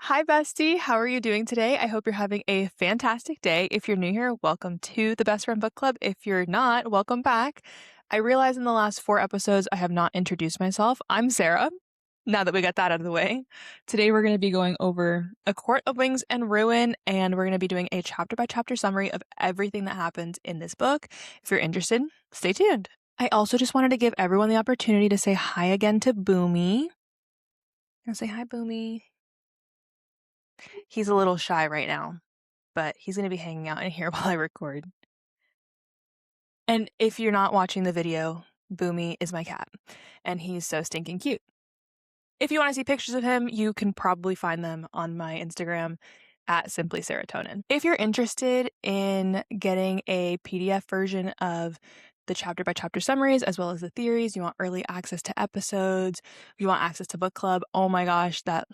Hi, bestie. How are you doing today? I hope you're having a fantastic day. If you're new here, welcome to the Best Friend Book Club. If you're not, welcome back. I realize in the last 4 episodes, I have not introduced myself. I'm Sarah. Now that we got that out of the way, today we're going to be going over A Court of Wings and Ruin, and we're going to be doing a chapter by chapter summary of everything that happens in this book. If you're interested, stay tuned. I also just wanted to give everyone the opportunity to say hi again to Boomy. I'll say hi, Boomy. He's a little shy right now, but he's going to be hanging out in here while I record. And if you're not watching the video, Boomy is my cat, and he's so stinking cute. If you want to see pictures of him, you can probably find them on my Instagram at Simply Serotonin. If you're interested in getting a PDF version of the chapter by chapter summaries as well as the theories, you want early access to episodes, you want access to book club, oh my gosh, that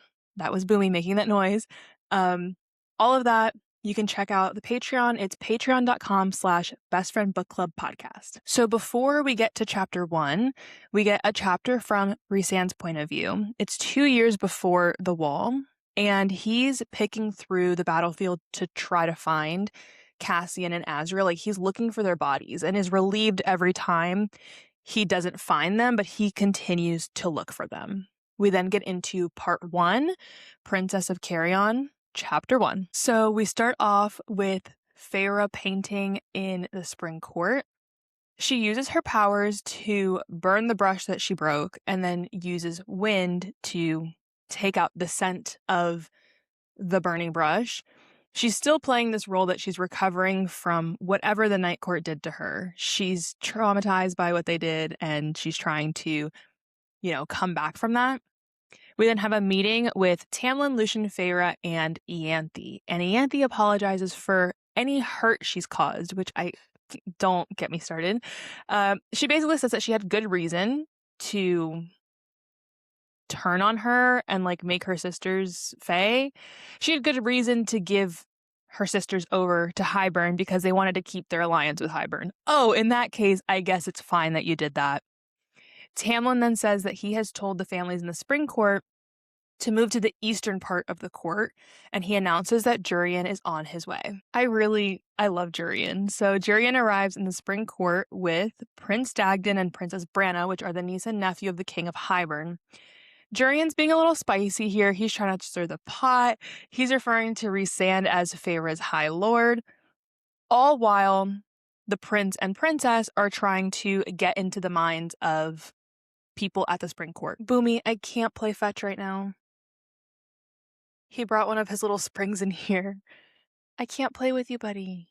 was Boomy making that noise. All of that, you can check out the Patreon. It's patreon.com/bestfriendbookclubpodcast. So before we get to chapter 1, we get a chapter from Rhysand's point of view. It's 2 years before the Wall, and he's picking through the battlefield to try to find Cassian and Azriel. Like, he's looking for their bodies and is relieved every time he doesn't find them, but he continues to look for them. We then get into part 1, Princess of Carrion, chapter 1. So we start off with Feyre painting in the spring court. She uses her powers to burn the brush that she broke and then uses wind to take out the scent of the burning brush. She's still playing this role that she's recovering from whatever the Night Court did to her. She's traumatized by what they did, and she's trying to, come back from that. We then have a meeting with Tamlin, Lucien, Feyre, and Ianthe. And Ianthe apologizes for any hurt she's caused, which don't get me started. She basically says that she had good reason to turn on her and make her sisters Fae. She had good reason to give her sisters over to Hybern because they wanted to keep their alliance with Hybern. Oh, in that case, I guess it's fine that you did that. Tamlin then says that he has told the families in the Spring Court to move to the eastern part of the court, and he announces that Jurian is on his way. I love Jurian. So Jurian arrives in the Spring Court with Prince Dagden and Princess Branna, which are the niece and nephew of the King of Hybern. Jurian's being a little spicy here. He's trying to stir the pot. He's referring to Rhysand as Feyre's High Lord, all while the prince and princess are trying to get into the minds of people at the Spring Court. Boomy, I can't play fetch right now. He brought one of his little springs in here. I can't play with you, buddy.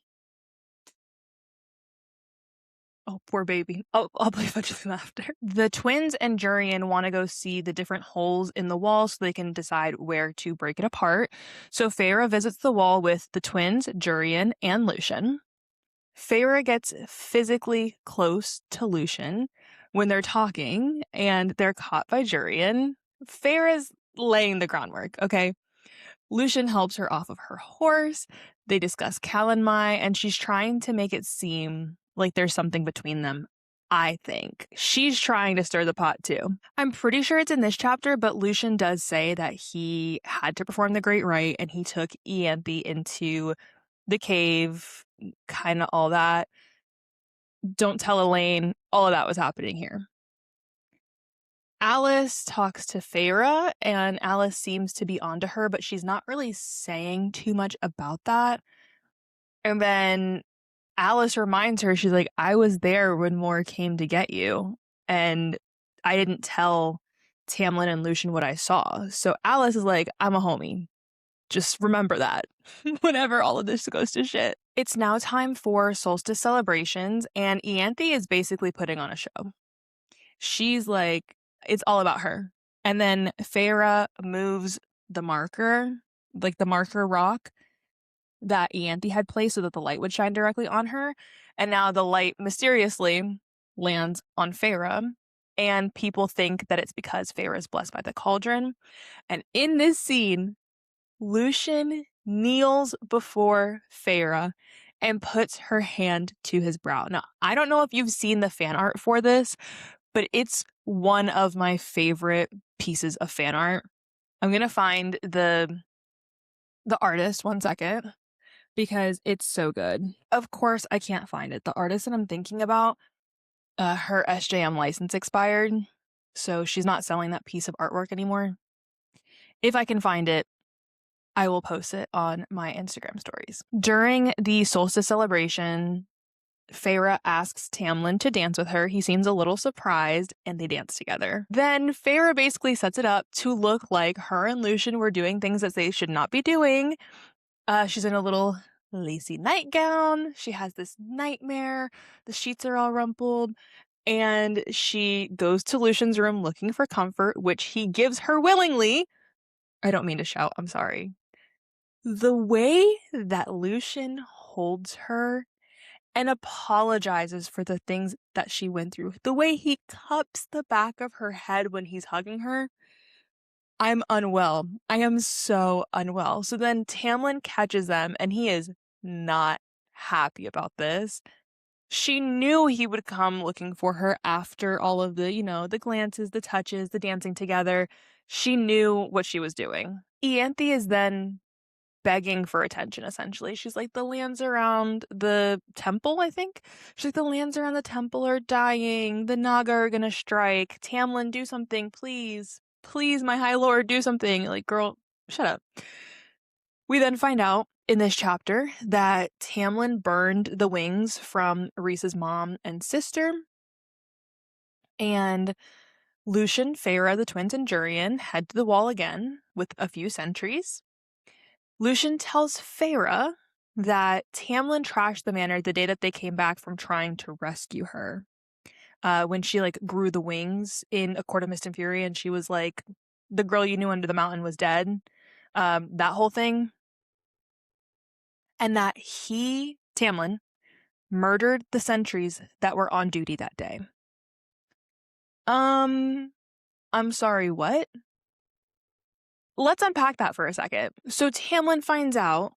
Oh, poor baby. I'll play fetch with him after. The twins and Jurian want to go see the different holes in the wall so they can decide where to break it apart. So Feyre visits the wall with the twins, Jurian, and Lucien. Feyre gets physically close to Lucien when they're talking, and they're caught by Jurian. Feyre's laying the groundwork, okay? Lucien helps her off of her horse. They discuss Calanmai, and she's trying to make it seem like there's something between them. I think she's trying to stir the pot too. I'm pretty sure it's in this chapter, but Lucien does say that he had to perform the Great Rite, and he took Ianthe into the cave, kind of all that. Don't tell Elaine. All of that was happening here. Alice talks to Feyre, and Alice seems to be onto her, but she's not really saying too much about that. And then Alice reminds her, she's like, I was there when Mor came to get you, and I didn't tell Tamlin and Lucien what I saw. So Alice is like, I'm a homie. Just remember that whenever all of this goes to shit. It's now time for solstice celebrations, and Ianthe is basically putting on a show. She's like, it's all about her. And then Feyre moves the marker, the marker rock that Ianthe had placed so that the light would shine directly on her. And now the light mysteriously lands on Feyre. And people think that it's because Feyre is blessed by the cauldron. And in this scene, Lucien kneels before Feyre and puts her hand to his brow. Now, I don't know if you've seen the fan art for this, but it's one of my favorite pieces of fan art. I'm going to find the the artist one second because it's so good. Of course, I can't find it. The artist that I'm thinking about, her SJM license expired, so she's not selling that piece of artwork anymore. If I can find it, I will post it on my Instagram stories. During the solstice celebration, Feyre asks Tamlin to dance with her. He seems a little surprised, and they dance together. Then Feyre basically sets it up to look like her and Lucien were doing things that they should not be doing. She's in a little lacy nightgown. She has this nightmare. The sheets are all rumpled. And she goes to Lucien's room looking for comfort, which he gives her willingly. I don't mean to shout. I'm sorry. The way that Lucien holds her and apologizes for the things that she went through, the way he cups the back of her head when he's hugging her, I'm unwell. I am so unwell. So then Tamlin catches them, and he is not happy about this. She knew he would come looking for her after all of the, the glances, the touches, the dancing together. She knew what she was doing. Ianthe is then begging for attention, essentially. She's like, the lands around the temple, I think. She's like, the lands around the temple are dying. The Naga are gonna strike. Tamlin, do something, please. Please, my high lord, do something. Like, girl, shut up. We then find out in this chapter that Tamlin burned the wings from Rhys's mom and sister. And Lucien, Feyre, the twins, and Jurian head to the wall again with a few sentries. Lucien tells Feyre that Tamlin trashed the manor the day that they came back from trying to rescue her. When she grew the wings in A Court of Mist and Fury, and she was like, the girl you knew under the mountain was dead. That whole thing. And that he, Tamlin, murdered the sentries that were on duty that day. I'm sorry, what? Let's unpack that for a second. So Tamlin finds out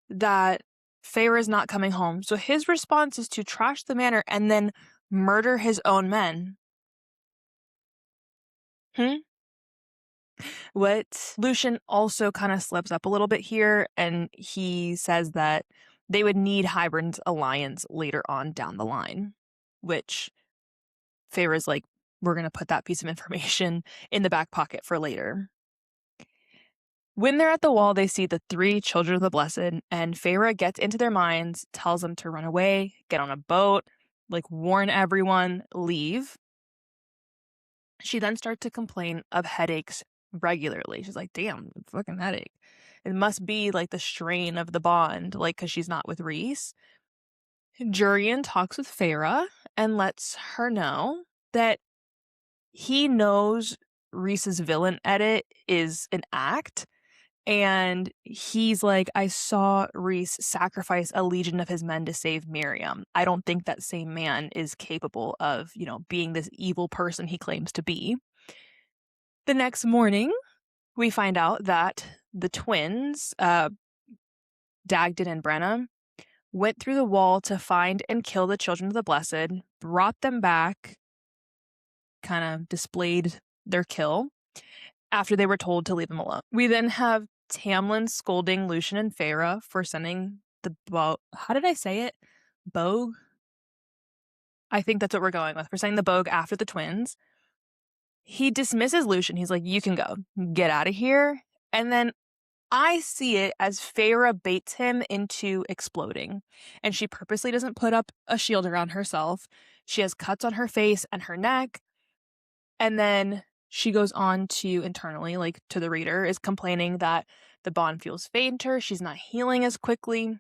that Feyre is not coming home. So his response is to trash the manor and then murder his own men. What? Lucien also kind of slips up a little bit here, and he says that they would need Hybern's alliance later on down the line, which Feyre's like, we're going to put that piece of information in the back pocket for later. When they're at the wall, they see the 3 children of the Blessed, and Feyre gets into their minds, tells them to run away, get on a boat, warn everyone, leave. She then starts to complain of headaches regularly. She's like, damn, fucking headache. It must be the strain of the bond, because she's not with Rhys. Jurian talks with Feyre and lets her know that he knows Rhys's villain edit is an act. And he's like, I saw Rhys sacrifice a legion of his men to save Miriam. I don't think that same man is capable of, being this evil person he claims to be. The next morning, we find out that the twins, Dagden and Brenna, went through the wall to find and kill the children of the Blessed, brought them back, kind of displayed their kill after they were told to leave them alone. We then have Tamlin scolding Lucien and Feyre for sending the how did I say it? Bogue? I think that's what we're going with. For sending the Bogue after the twins. He dismisses Lucien. He's like, you can go. Get out of here. And then I see it as Feyre baits him into exploding. And she purposely doesn't put up a shield around herself. She has cuts on her face and her neck. And then she goes on to internally, to the reader, is complaining that the bond feels fainter. She's not healing as quickly.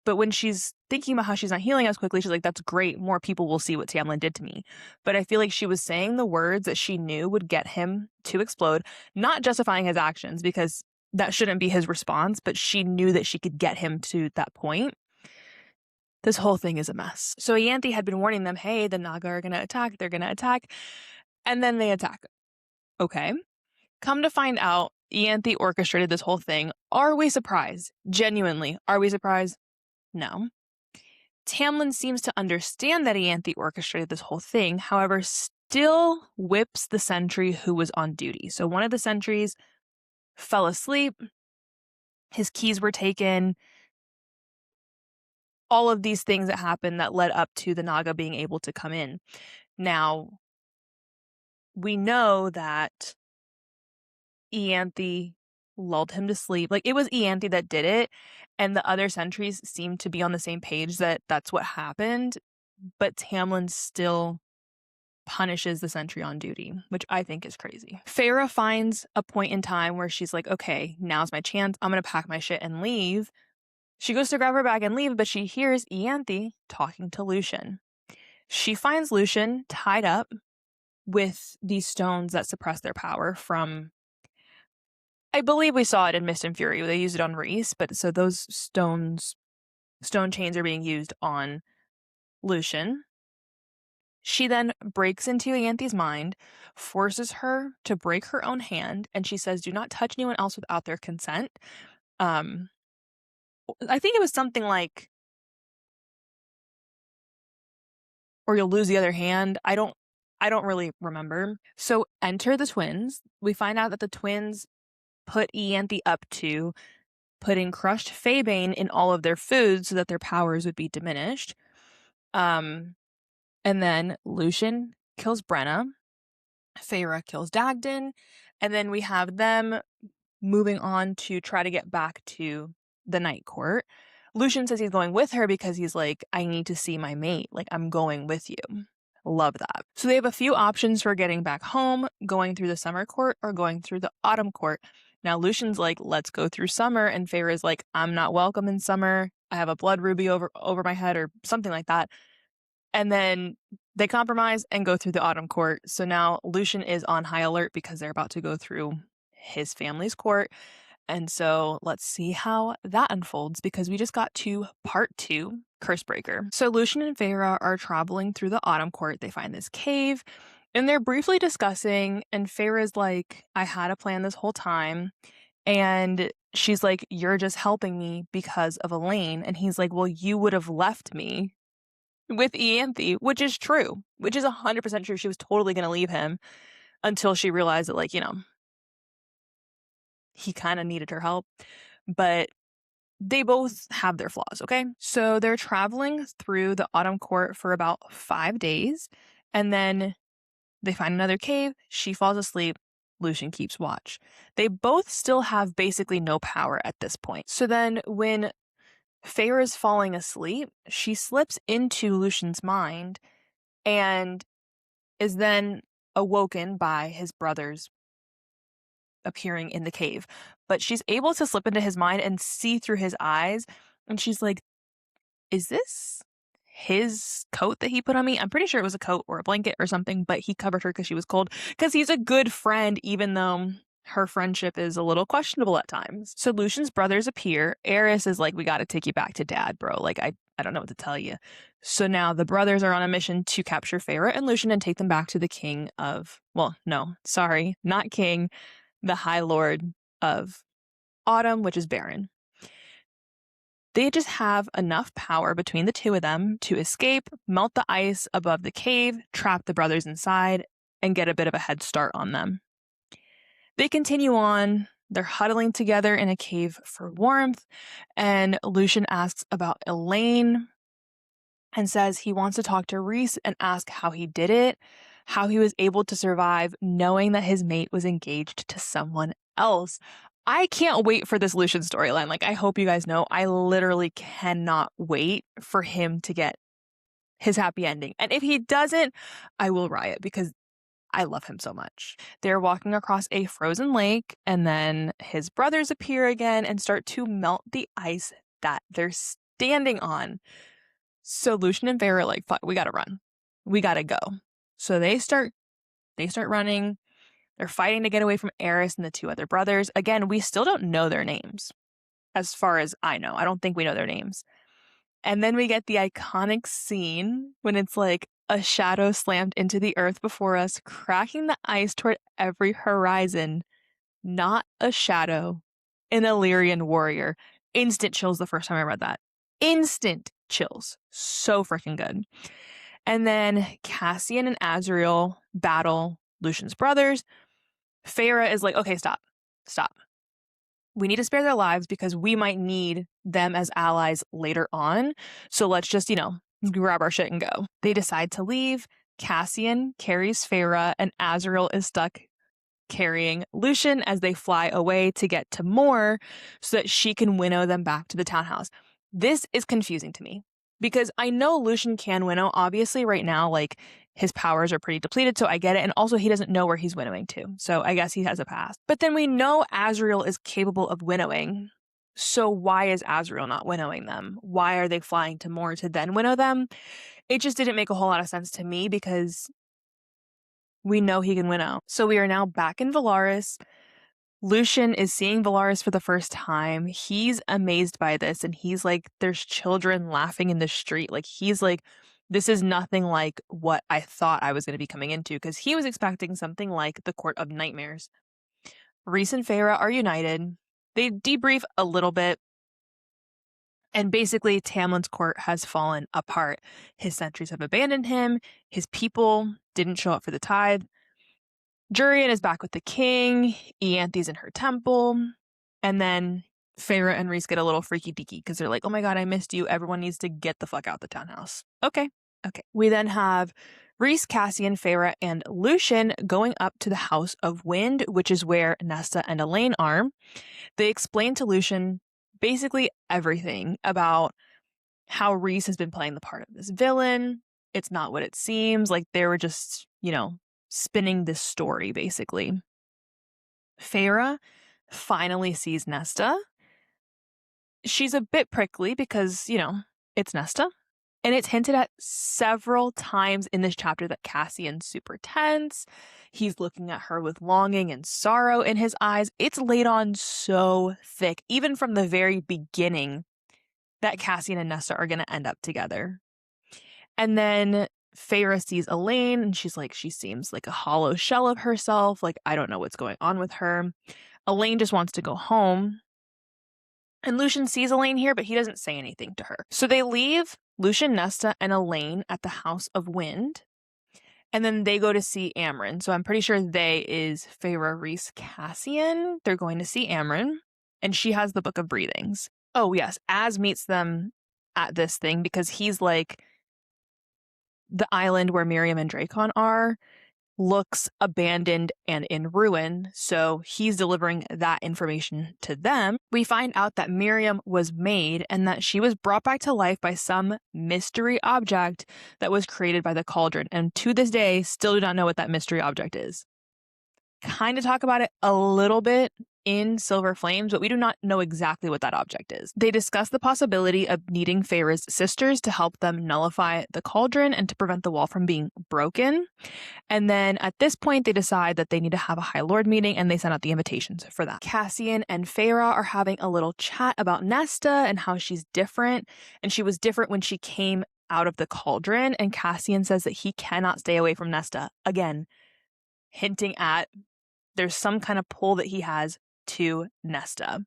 But when she's thinking about how she's not healing as quickly, she's like, that's great. More people will see what Tamlin did to me. But I feel like she was saying the words that she knew would get him to explode, not justifying his actions because that shouldn't be his response, but she knew that she could get him to that point. This whole thing is a mess. So Ianthe had been warning them, hey, the Naga are going to attack. They're going to attack. And then they attack. Okay. Come to find out, Ianthe orchestrated this whole thing. Are we surprised? Genuinely, are we surprised? No. Tamlin seems to understand that Ianthe orchestrated this whole thing, however, still whips the sentry who was on duty. So one of the sentries fell asleep. His keys were taken. All of these things that happened that led up to the Naga being able to come in. Now, we know that Ianthe lulled him to sleep. Like, it was Ianthe that did it, and the other sentries seemed to be on the same page that that's what happened, but Tamlin still punishes the sentry on duty, which I think is crazy. Feyre finds a point in time where she's like, okay, now's my chance. I'm going to pack my shit and leave. She goes to grab her bag and leave, but she hears Ianthe talking to Lucien. She finds Lucien tied up with these stones that suppress their power from, I believe we saw it in Mist and Fury. They used it on Rhys, but so those stone chains are being used on Lucien. She then breaks into Ianthe's mind, forces her to break her own hand, and she says, do not touch anyone else without their consent. I think it was something like, or you'll lose the other hand. I don't really remember. So enter the twins. We find out that the twins put Ianthe up to putting crushed Faebane in all of their foods so that their powers would be diminished. And then Lucien kills Brenna. Feyre kills Dagden. And then we have them moving on to try to get back to the Night Court. Lucien says he's going with her because he's like, I need to see my mate. Like, I'm going with you. Love that. So they have a few options for getting back home, going through the Summer Court or going through the Autumn Court. Now, Lucien's like, let's go through Summer. And Feyre's like, I'm not welcome in Summer. I have a blood ruby over my head or something like that. And then they compromise and go through the Autumn Court. So now Lucien is on high alert because they're about to go through his family's court. And so let's see how that unfolds because we just got to part 2, Cursebreaker. So Lucien and Feyre are traveling through the Autumn Court. They find this cave and they're briefly discussing, and Feyre's like, I had a plan this whole time. And she's like, you're just helping me because of Elain. And he's like, well, you would have left me with Ianthe, which is true, which is 100% true. She was totally going to leave him until she realized that, like, you know, he kind of needed her help. But they both have their flaws, okay? So they're traveling through the Autumn Court for about 5 days, and then they find another cave. She falls asleep. Lucien keeps watch. They both still have basically no power at this point. So then when Feyre is falling asleep, she slips into Lucien's mind and is then awoken by his brothers appearing in the cave. But she's able to slip into his mind and see through his eyes. And she's like, is this his coat that he put on me? I'm pretty sure it was a coat or a blanket or something, but he covered her because she was cold. Because he's a good friend, even though her friendship is a little questionable at times. So Lucien's brothers appear. Eris is like, we got to take you back to dad, bro. Like, I don't know what to tell you. So now the brothers are on a mission to capture Feyre and Lucien and take them back to the king of, well, no, sorry, not king, the High Lord of Autumn, which is Baron. They just have enough power between the two of them to escape, melt the ice above the cave, trap the brothers inside, and get a bit of a head start on them. They continue on. They're huddling together in a cave for warmth, and Lucien asks about Elain and says he wants to talk to Rhys and ask how he did it, how he was able to survive knowing that his mate was engaged to someone else. I can't wait for this Lucien storyline. Like, I hope you guys know, I literally cannot wait for him to get his happy ending. And if he doesn't, I will riot because I love him so much. They're walking across a frozen lake, and then his brothers appear again and start to melt the ice that they're standing on. So Lucien and Feyre are like, fuck, we gotta run. We gotta go. So they start running. They're fighting to get away from Eris and the two other brothers. Again, we still don't know their names. As far as I know, I don't think we know their names. And then we get the iconic scene when it's like a shadow slammed into the earth before us, cracking the ice toward every horizon. Not a shadow, an Illyrian warrior. Instant chills the first time I read that. Instant chills. So freaking good. And then Cassian and Azriel battle Lucien's brothers. Feyre is like, okay, stop. we need to spare their lives because we might need them as allies later on. So let's just, grab our shit and go. They decide to leave. Cassian carries Feyre, and Azriel is stuck carrying Lucien as they fly away to get to Mor so that she can winnow them back to the townhouse. This is confusing to me because I know Lucien can winnow. Obviously, right now, like, his powers are pretty depleted, so I get it. And also, he doesn't know where he's winnowing to, so I guess he has a pass. But then we know Azriel is capable of winnowing. So why is Azriel not winnowing them? Why are they flying to Mor to then winnow them? It just didn't make a whole lot of sense to me because we know he can winnow. So we are now back in Velaris. Lucien is seeing Velaris for the first time. He's amazed by this, and he's like, there's children laughing in the street. Like, he's like, this is nothing like what I thought I was going to be coming into, because he was expecting something like the Court of Nightmares. Rhys and Feyre are united. They debrief a little bit, and basically Tamlin's court has fallen apart. His sentries have abandoned him. His people didn't show up for the tithe. Jurian is back with the king. Ianthe's in her temple. And then Feyre and Rhys get a little freaky deaky because they're like, oh my god, I missed you. Everyone needs to get the fuck out the townhouse. Okay. We then have Rhys, Cassian, Feyre, and Lucien going up to the House of Wind, which is where Nesta and Elaine are. They explain to Lucien basically everything about how Rhys has been playing the part of this villain. It's not what it seems. Like, they were just, spinning this story, basically. Feyre finally sees Nesta. She's a bit prickly because, it's Nesta. And it's hinted at several times in this chapter that Cassian's super tense. He's looking at her with longing and sorrow in his eyes. It's laid on so thick, even from the very beginning, that Cassian and Nesta are going to end up together. And then Feyre sees Elaine, and she's like, she seems like a hollow shell of herself. Like, I don't know what's going on with her. Elaine just wants to go home. And Lucien sees Elaine here, but he doesn't say anything to her. So they leave Lucien, Nesta, and Elaine at the House of Wind. And then they go to see Amren. So I'm pretty sure they is Feyre, Rhys, Cassian. They're going to see Amren. And she has the Book of Breathings. Oh, yes. Az meets them at this thing because he's like, the island where Miriam and Dracon are looks abandoned and in ruin, so he's delivering that information to them. We find out that Miriam was made and that she was brought back to life by some mystery object that was created by the cauldron, and to this day still do not know what that mystery object is. Kind of talk about it a little bit in Silver Flames, but we do not know exactly what that object is. They discuss the possibility of needing Feyre's sisters to help them nullify the cauldron and to prevent the wall from being broken. And then at this point, they decide that they need to have a High Lord meeting, and they send out the invitations for that. Cassian and Feyre are having a little chat about Nesta and how she's different, and she was different when she came out of the cauldron, and Cassian says that he cannot stay away from Nesta. Again, hinting at there's some kind of pull that he has to Nesta.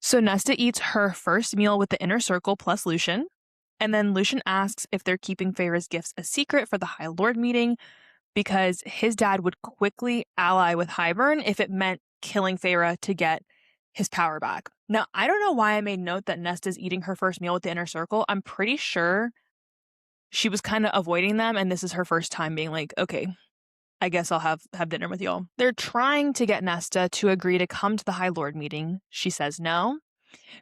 So Nesta eats her first meal with the inner circle plus Lucien, and then Lucien asks if they're keeping Feyre's gifts a secret for the High Lord meeting because his dad would quickly ally with Hybern if it meant killing Feyre to get his power back. Now, I don't know why I made note that Nesta's eating her first meal with the inner circle. I'm pretty sure she was kind of avoiding them, and this is her first time being like, okay, I guess I'll have dinner with y'all. They're trying to get Nesta to agree to come to the High Lord meeting. She says no.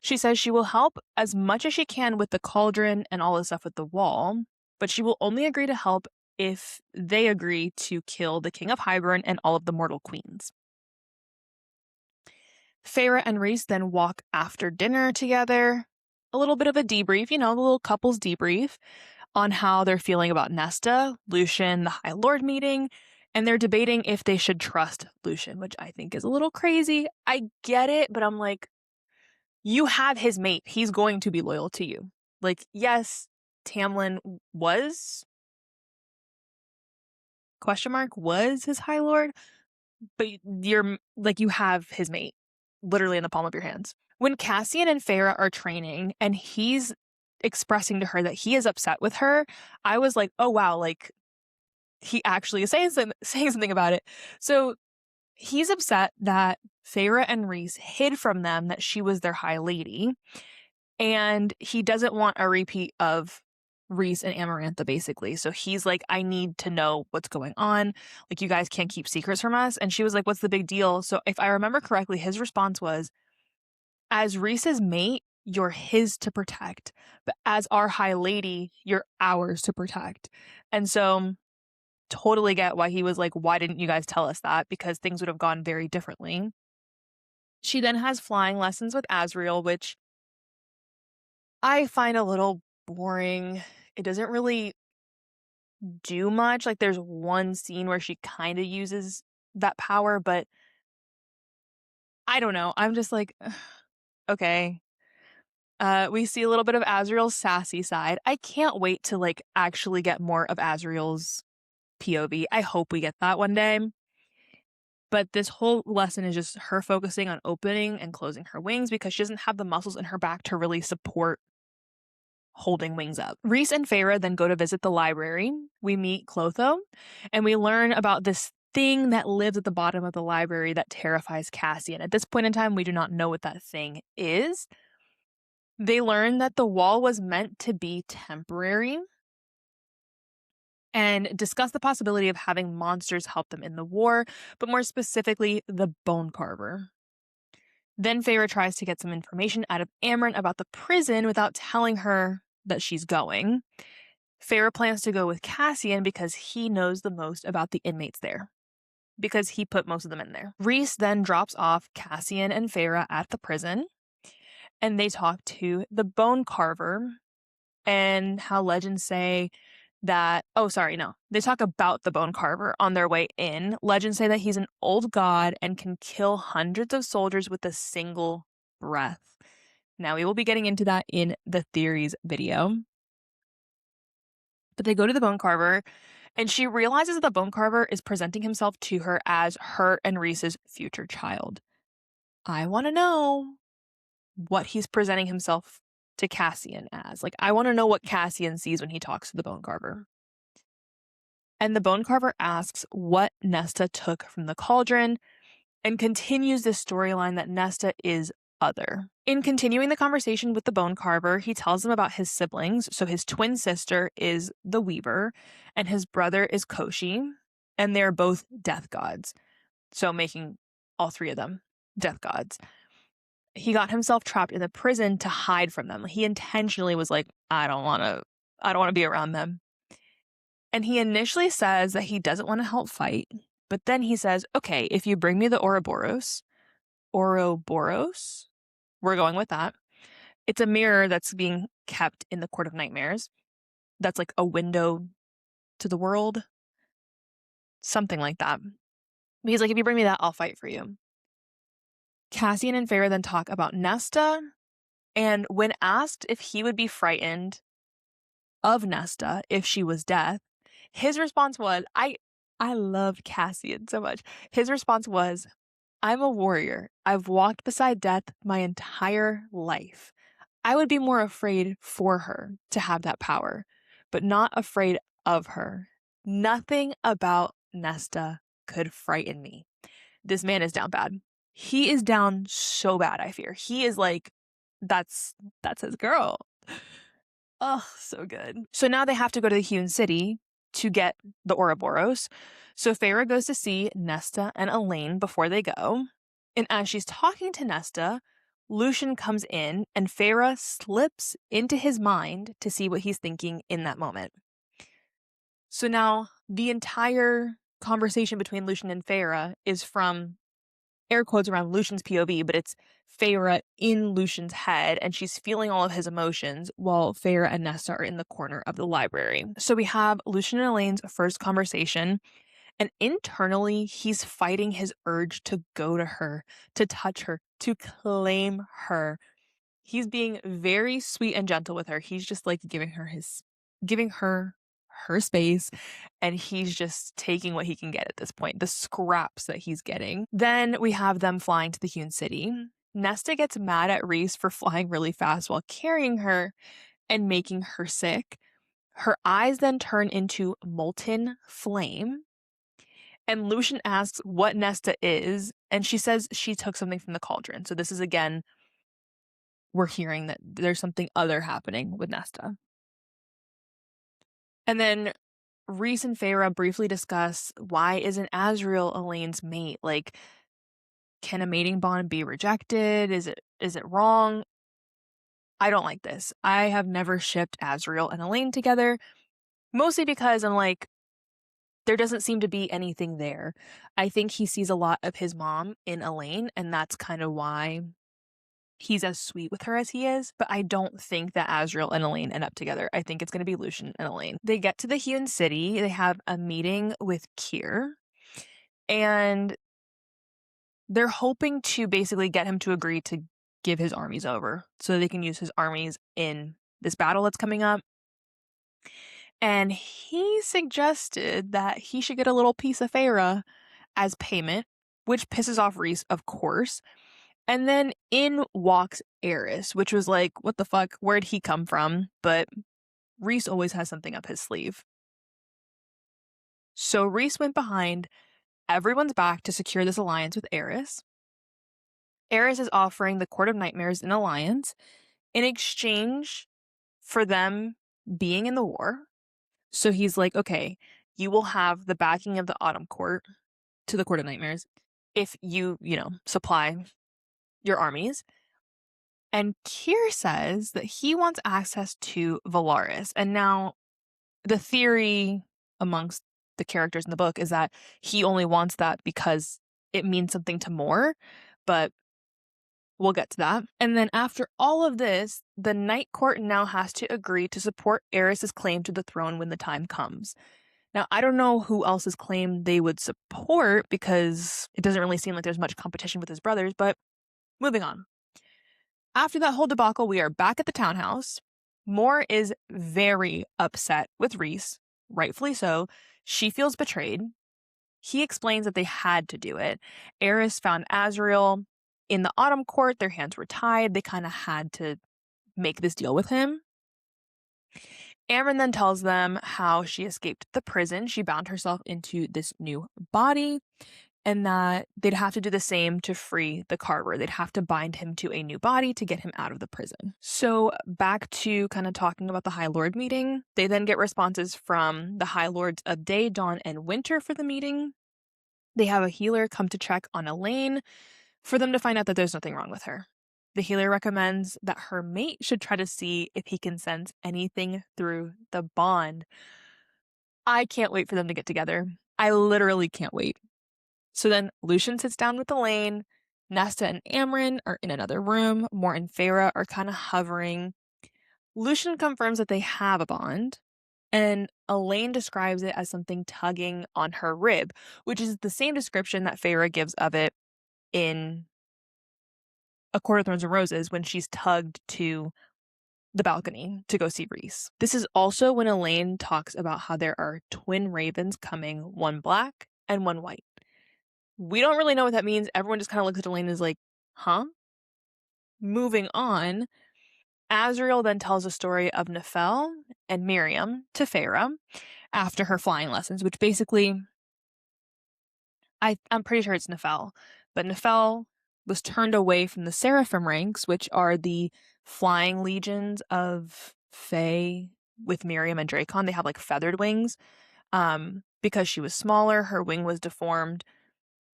She says she will help as much as she can with the cauldron and all the stuff with the wall, but she will only agree to help if they agree to kill the King of Hybern and all of the mortal queens. Feyre and Rhys then walk after dinner together. A little bit of a debrief, the little couples debrief on how they're feeling about Nesta, Lucien, the High Lord meeting, and they're debating if they should trust Lucien, which I think is a little crazy. I get it, but I'm like, you have his mate. He's going to be loyal to you. Like, yes, Tamlin was his High Lord, but you have his mate literally in the palm of your hands. When Cassian and Feyre are training and he's expressing to her that he is upset with her, I was like, oh wow, like, he actually is saying something about it. So He's upset that Feyre and Rhys hid from them that she was their High Lady, and he doesn't want a repeat of Rhys and Amarantha, basically. So he's like, I need to know what's going on. Like, you guys can't keep secrets from us. And she was like, what's the big deal? So if I remember correctly, his response was, as Rhys's mate, you're his to protect, but as our High Lady, you're ours to protect. And so totally get why he was like, why didn't you guys tell us that? Because things would have gone very differently. She then has flying lessons with Azriel, which I find a little boring. It doesn't really do much. Like, there's one scene where she kind of uses that power, but I don't know. I'm just like, okay. We see a little bit of Azriel's sassy side. I can't wait to like actually get more of Azriel's POV. I hope we get that one day. But this whole lesson is just her focusing on opening and closing her wings because she doesn't have the muscles in her back to really support holding wings up. Rhys and Feyre then go to visit the library. We meet Clotho, and we learn about this thing that lives at the bottom of the library that terrifies Cassian. At this point in time, we do not know what that thing is. They learn that the wall was meant to be temporary and discuss the possibility of having monsters help them in the war, but more specifically, the Bone Carver. Then Feyre tries to get some information out of Amren about the prison without telling her that she's going. Feyre plans to go with Cassian because he knows the most about the inmates there, because he put most of them in there. Rhys then drops off Cassian and Feyre at the prison, and they talk to the Bone Carver and how legends say that, they talk about the Bone Carver on their way in. Legends say that he's an old god and can kill hundreds of soldiers with a single breath. Now, we will be getting into that in the theories video. But they go to the Bone Carver, and she realizes that the Bone Carver is presenting himself to her as her and Rhys's future child. I want to know what he's presenting himself to Cassian as. Like, I want to know what Cassian sees when he talks to the Bone Carver. And the Bone Carver asks what Nesta took from the cauldron and continues this storyline that Nesta is other. In continuing the conversation with the Bone Carver, he tells them about his siblings. So his twin sister is the Weaver, and his brother is Koshi, and they're both death gods. So making all three of them death gods. He got himself trapped in the prison to hide from them. He intentionally was like, I don't want to be around them. And he initially says that he doesn't want to help fight, but then he says, okay, if you bring me the Ouroboros, we're going with that. It's a mirror that's being kept in the Court of Nightmares. That's like a window to the world. Something like that. But he's like, if you bring me that, I'll fight for you. Cassian and Feyre then talk about Nesta, and when asked if he would be frightened of Nesta if she was death, his response was, I love Cassian so much. His response was, I'm a warrior. I've walked beside death my entire life. I would be more afraid for her to have that power, but not afraid of her. Nothing about Nesta could frighten me. This man is down bad. He is down so bad, I fear. He is like, that's his girl. Oh, so good. So now they have to go to the Hewn City to get the Ouroboros. So Feyre goes to see Nesta and Elaine before they go. And as she's talking to Nesta, Lucien comes in and Feyre slips into his mind to see what he's thinking in that moment. So now the entire conversation between Lucien and Feyre is from air quotes around Lucien's POV, but it's Feyre in Lucien's head, and she's feeling all of his emotions while Feyre and Nesta are in the corner of the library. So we have Lucien and Elaine's first conversation, and internally he's fighting his urge to go to her, to touch her, to claim her. He's being very sweet and gentle with her. He's just like giving her her space, and he's just taking what he can get at this point, the scraps that he's getting. Then we have them flying to the Hewn City. Nesta gets mad at Rhys for flying really fast while carrying her and making her sick. Her eyes then turn into molten flame, And Lucian asks what Nesta is, and she says she took something from the cauldron. So this is, again, we're hearing that there's something other happening with Nesta. And then Rhys and Feyre briefly discuss, why isn't Azriel Elaine's mate? Like, can a mating bond be rejected? Is it wrong? I don't like this. I have never shipped Azriel and Elaine together, mostly because I'm like, there doesn't seem to be anything there. I think he sees a lot of his mom in Elaine, and that's kind of why he's as sweet with her as he is. But I don't think that Azriel and Elaine end up together. I think it's going to be Lucian and Elaine. They get to the Hewn City. They have a meeting with Keir, and they're hoping to basically get him to agree to give his armies over so they can use his armies in this battle that's coming up. And he suggested that he should get a little piece of Feyre as payment, which pisses off Rhys, of course. And then in walks Eris, which was like, what the fuck? Where'd he come from? But Rhys always has something up his sleeve. So Rhys went behind everyone's back to secure this alliance with Eris. Eris is offering the Court of Nightmares an alliance in exchange for them being in the war. So he's like, okay, you will have the backing of the Autumn Court to the Court of Nightmares if you supply your armies. And Keir says that he wants access to Valaris. And now the theory amongst the characters in the book is that he only wants that because it means something to Mor, but we'll get to that. And then after all of this, the Night Court now has to agree to support Eris's claim to the throne when the time comes. Now, I don't know who else's claim they would support because it doesn't really seem like there's much competition with his brothers, but moving on. After that whole debacle, we are back at the townhouse. Mor is very upset with Rhys, rightfully so. She feels betrayed. He explains that they had to do it. Eris found Azriel in the Autumn Court. Their hands were tied. They kind of had to make this deal with him. Amren then tells them how she escaped the prison. She bound herself into this new body, and that they'd have to do the same to free the carver. They'd have to bind him to a new body to get him out of the prison. So back to kind of talking about the High Lord meeting. They then get responses from the High Lords of Day, Dawn, and Winter for the meeting. They have a healer come to check on Elaine for them to find out that there's nothing wrong with her. The healer recommends that her mate should try to see if he can sense anything through the bond. I can't wait for them to get together. I literally can't wait. So then Lucian sits down with Elaine. Nesta and Amren are in another room. Mor and Feyre are kind of hovering. Lucian confirms that they have a bond, and Elaine describes it as something tugging on her rib, which is the same description that Feyre gives of it in A Court of Thorns and Roses when she's tugged to the balcony to go see Rhys. This is also when Elaine talks about how there are twin ravens coming, one black and one white. We don't really know what that means. Everyone just kind of looks at Elaine and is like, huh? Moving on, Azriel then tells a story of Nefel and Miriam to Feyre after her flying lessons, which basically, I'm pretty sure it's Nefel, but Nefel was turned away from the Seraphim ranks, which are the flying legions of Fae with Miriam and Dracon. They have like feathered wings. Because she was smaller, her wing was deformed,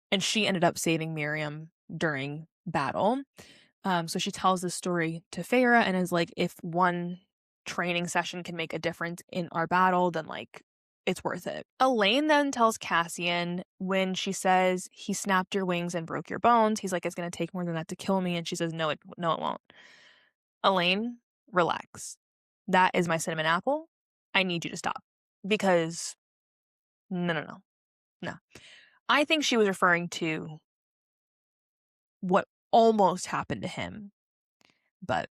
and she ended up saving Miriam during battle. So she tells this story to Feyre and is like, if one training session can make a difference in our battle, then like it's worth it. Elaine then tells Cassian when she says he snapped your wings and broke your bones, he's like, it's going to take more than that to kill me. And she says, no, it won't. Elaine, relax. That is my cinnamon apple. I need you to stop because no. I think she was referring to what almost happened to him, but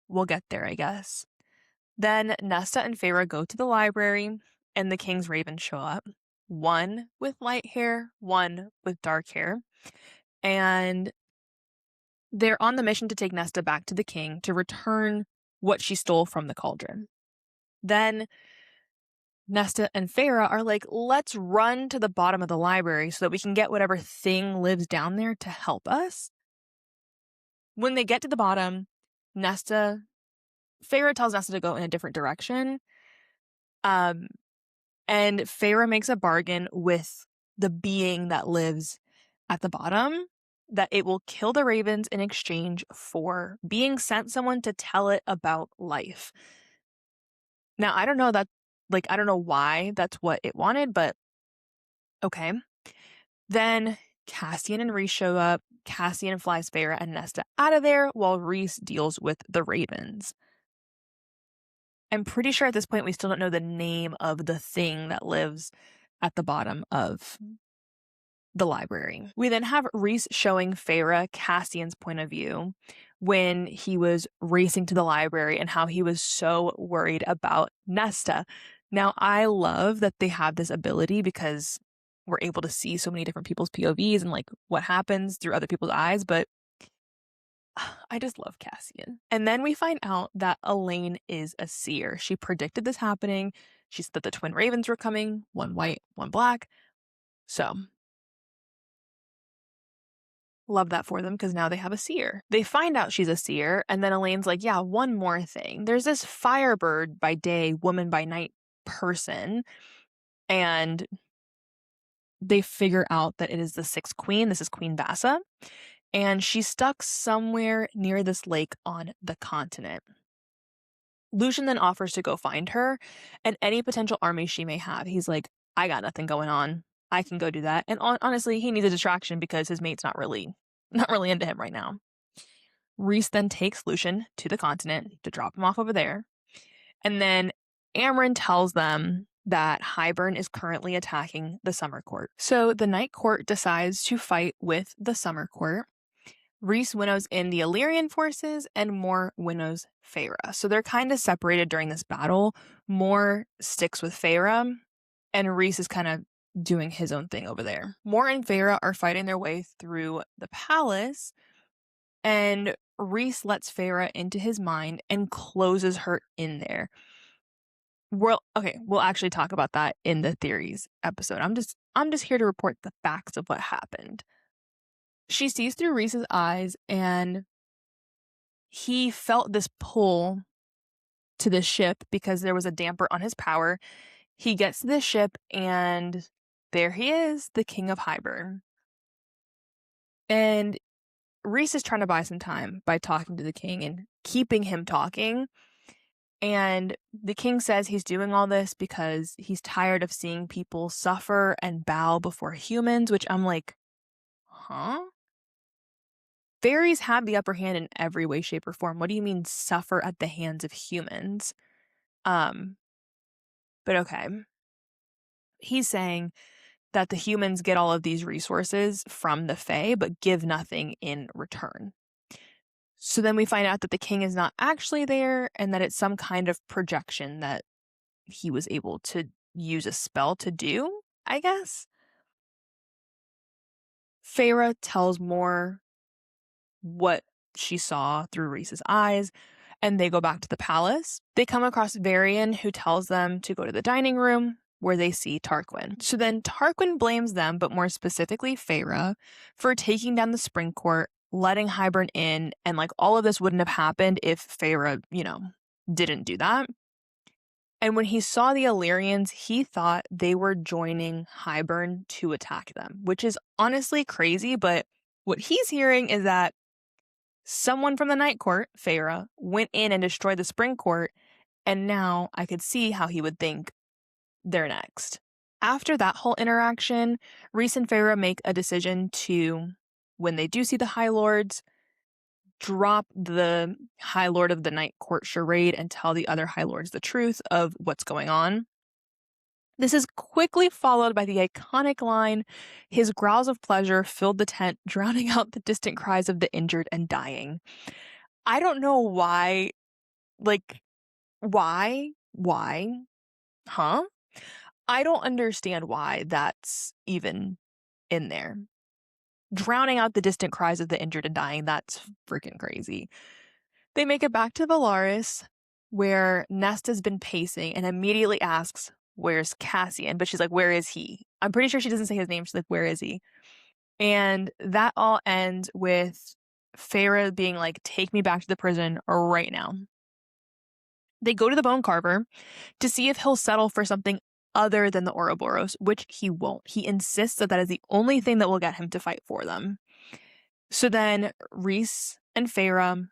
we'll get there, I guess. Then Nesta and Feyre go to the library, and the King's Ravens show up. One with light hair, one with dark hair. And they're on the mission to take Nesta back to the king to return what she stole from the cauldron. Then Nesta and Feyre are like, let's run to the bottom of the library so that we can get whatever thing lives down there to help us. When they get to the bottom, Feyre tells Nesta to go in a different direction. And Feyre makes a bargain with the being that lives at the bottom that it will kill the ravens in exchange for being sent someone to tell it about life. Now, I don't know why that's what it wanted, but okay. Then Cassian and Rhys show up. Cassian flies Feyre and Nesta out of there while Rhys deals with the ravens. I'm pretty sure at this point we still don't know the name of the thing that lives at the bottom of the library. We then have Rhys showing Feyre Cassian's point of view when he was racing to the library and how he was so worried about Nesta. Now, I love that they have this ability because we're able to see so many different people's POVs and like what happens through other people's eyes, but I just love Cassian. And then we find out that Elain is a seer. She predicted this happening. She said that the twin ravens were coming, one white, one black. So love that for them because now they have a seer. They find out she's a seer, and then Elaine's like, yeah, one more thing. There's this firebird by day, woman by night person, and they figure out that it is the sixth queen. This is Queen Vassa, and she's stuck somewhere near this lake on the continent. Lucien then offers to go find her and any potential army she may have. He's like, I got nothing going on. I can go do that. And honestly, he needs a distraction because his mate's not really into him right now. Rhys then takes Lucien to the continent to drop him off over there. And then Amren tells them that Hybern is currently attacking the Summer Court. So the Night Court decides to fight with the Summer Court. Rhys winnows in the Illyrian forces and Mor winnows Feyre. So they're kind of separated during this battle. Mor sticks with Feyre, and Rhys is kind of doing his own thing over there. Mor and Feyre are fighting their way through the palace, and Rhys lets Feyre into his mind and closes her in there. We'll actually talk about that in the theories episode. I'm just here to report the facts of what happened. She sees through Rhys's eyes, and he felt this pull to the ship because there was a damper on his power. He gets to the ship, and there he is, the King of Hybern. And Rhys is trying to buy some time by talking to the king and keeping him talking. And the king says he's doing all this because he's tired of seeing people suffer and bow before humans, which I'm like, huh? Fairies have the upper hand in every way, shape, or form. What do you mean suffer at the hands of humans? But okay. He's saying that the humans get all of these resources from the Fae, but give nothing in return. So then we find out that the king is not actually there and that it's some kind of projection that he was able to use a spell to do, I guess. Feyre tells Mor what she saw through Rhys's eyes, and they go back to the palace. They come across Varian, who tells them to go to the dining room, where they see Tarquin. So then Tarquin blames them, but more specifically Feyre, for taking down the Spring Court, letting Hybern in, and like all of this wouldn't have happened if Feyre, didn't do that. And when he saw the Illyrians, he thought they were joining Hybern to attack them, which is honestly crazy, but what he's hearing is that someone from the Night Court, Feyre, went in and destroyed the Spring Court, and now I could see how he would think they're next. After that whole interaction, Rhys and Feyre make a decision to, when they do see the High Lords, drop the High Lord of the Night Court charade and tell the other High Lords the truth of what's going on. This is quickly followed by the iconic line, "His growls of pleasure filled the tent, drowning out the distant cries of the injured and dying." I don't know why, why? Huh? I don't understand why that's even in there. Drowning out the distant cries of the injured and dying, that's freaking crazy. They make it back to Valaris, where Nesta's been pacing and immediately asks, where's Cassian? But she's like, where is he? I'm pretty sure she doesn't say his name. She's like, where is he? And that all ends with Feyre being like, take me back to the prison right now. They go to the bone carver to see if he'll settle for something other than the Ouroboros, which he won't. He insists that that is the only thing that will get him to fight for them. So then Rhys and Feyre,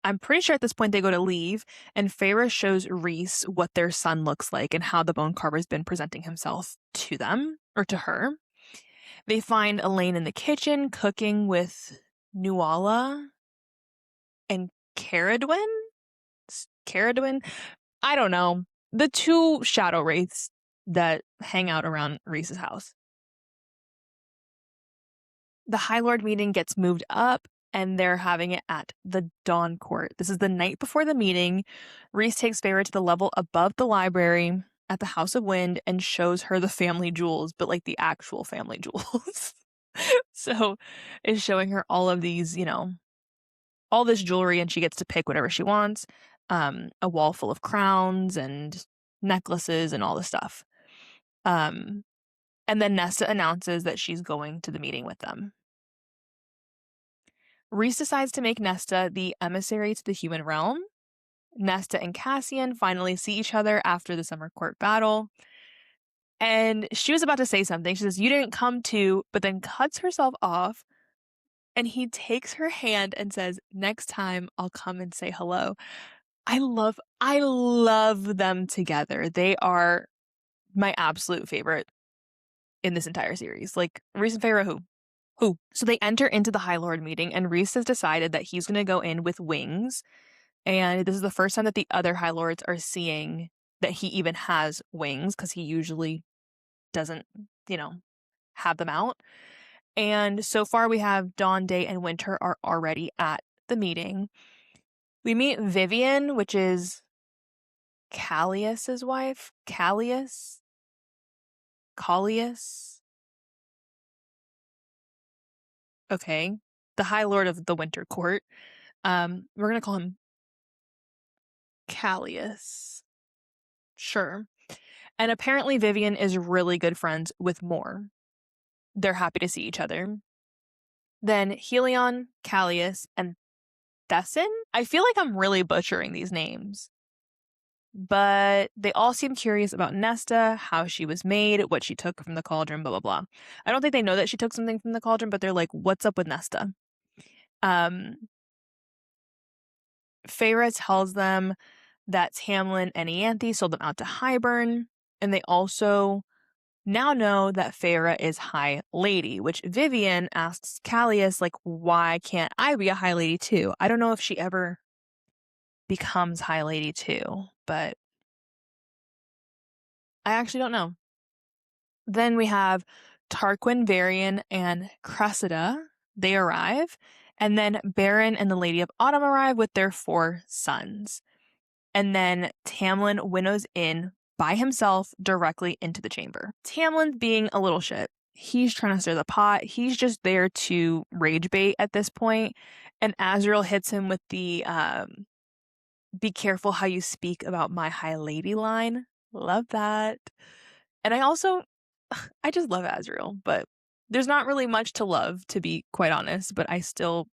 I'm pretty sure at this point they go to leave, and Feyre shows Rhys what their son looks like and how the bone carver's been presenting himself to them, or to her. They find Elaine in the kitchen cooking with Nuala and Caradwyn? Caradwyn? I don't know. The two shadow wraiths that hang out around Rhys's house. The High Lord meeting gets moved up, and they're having it at the Dawn Court. This is the night before the meeting. Rhys takes Feyre to the level above the library at the House of Wind and shows her the family jewels, but like the actual family jewels. So is showing her all of these, all this jewelry, and she gets to pick whatever she wants. A wall full of crowns and necklaces and all the stuff. And then Nesta announces that she's going to the meeting with them. Rhys decides to make Nesta the emissary to the human realm. Nesta and Cassian finally see each other after the summer court battle. And she was about to say something. She says, "You didn't come to," but then cuts herself off. And he takes her hand and says, "Next time I'll come and say hello." I love them together. They are my absolute favorite in this entire series. Like, Rhys and Feyre, who? So they enter into the High Lord meeting, and Rhys has decided that he's going to go in with wings. And this is the first time that the other High Lords are seeing that he even has wings, because he usually doesn't, have them out. And so far we have Dawn, Day, and Winter are already at the meeting. We meet Vivian, which is Callias's wife. Callias? Okay. The High Lord of the Winter Court. We're going to call him Callias. Sure. And apparently Vivian is really good friends with Moore. They're happy to see each other. Then Helion, Callias, and Thesson? I feel like I'm really butchering these names. But they all seem curious about Nesta, how she was made, what she took from the cauldron, blah, blah, blah. I don't think they know that she took something from the cauldron, but they're like, what's up with Nesta? Feyre tells them that Tamlin and Ianthe sold them out to Hybern, and they also now know that Feyre is High Lady, which Vivian asks Callias, like, why can't I be a High Lady too? I don't know if she ever becomes High Lady too, but I actually don't know. Then we have Tarquin, Varian, and Cressida. They arrive. And then Baron and the Lady of Autumn arrive with their 4 sons. And then Tamlin winnows in by himself directly into the chamber. Tamlin being a little shit. He's trying to stir the pot. He's just there to rage bait at this point. And Azriel hits him with the be careful how you speak about my High Lady line. Love that. And I just love Azriel, but there's not really much to love, to be quite honest, but I still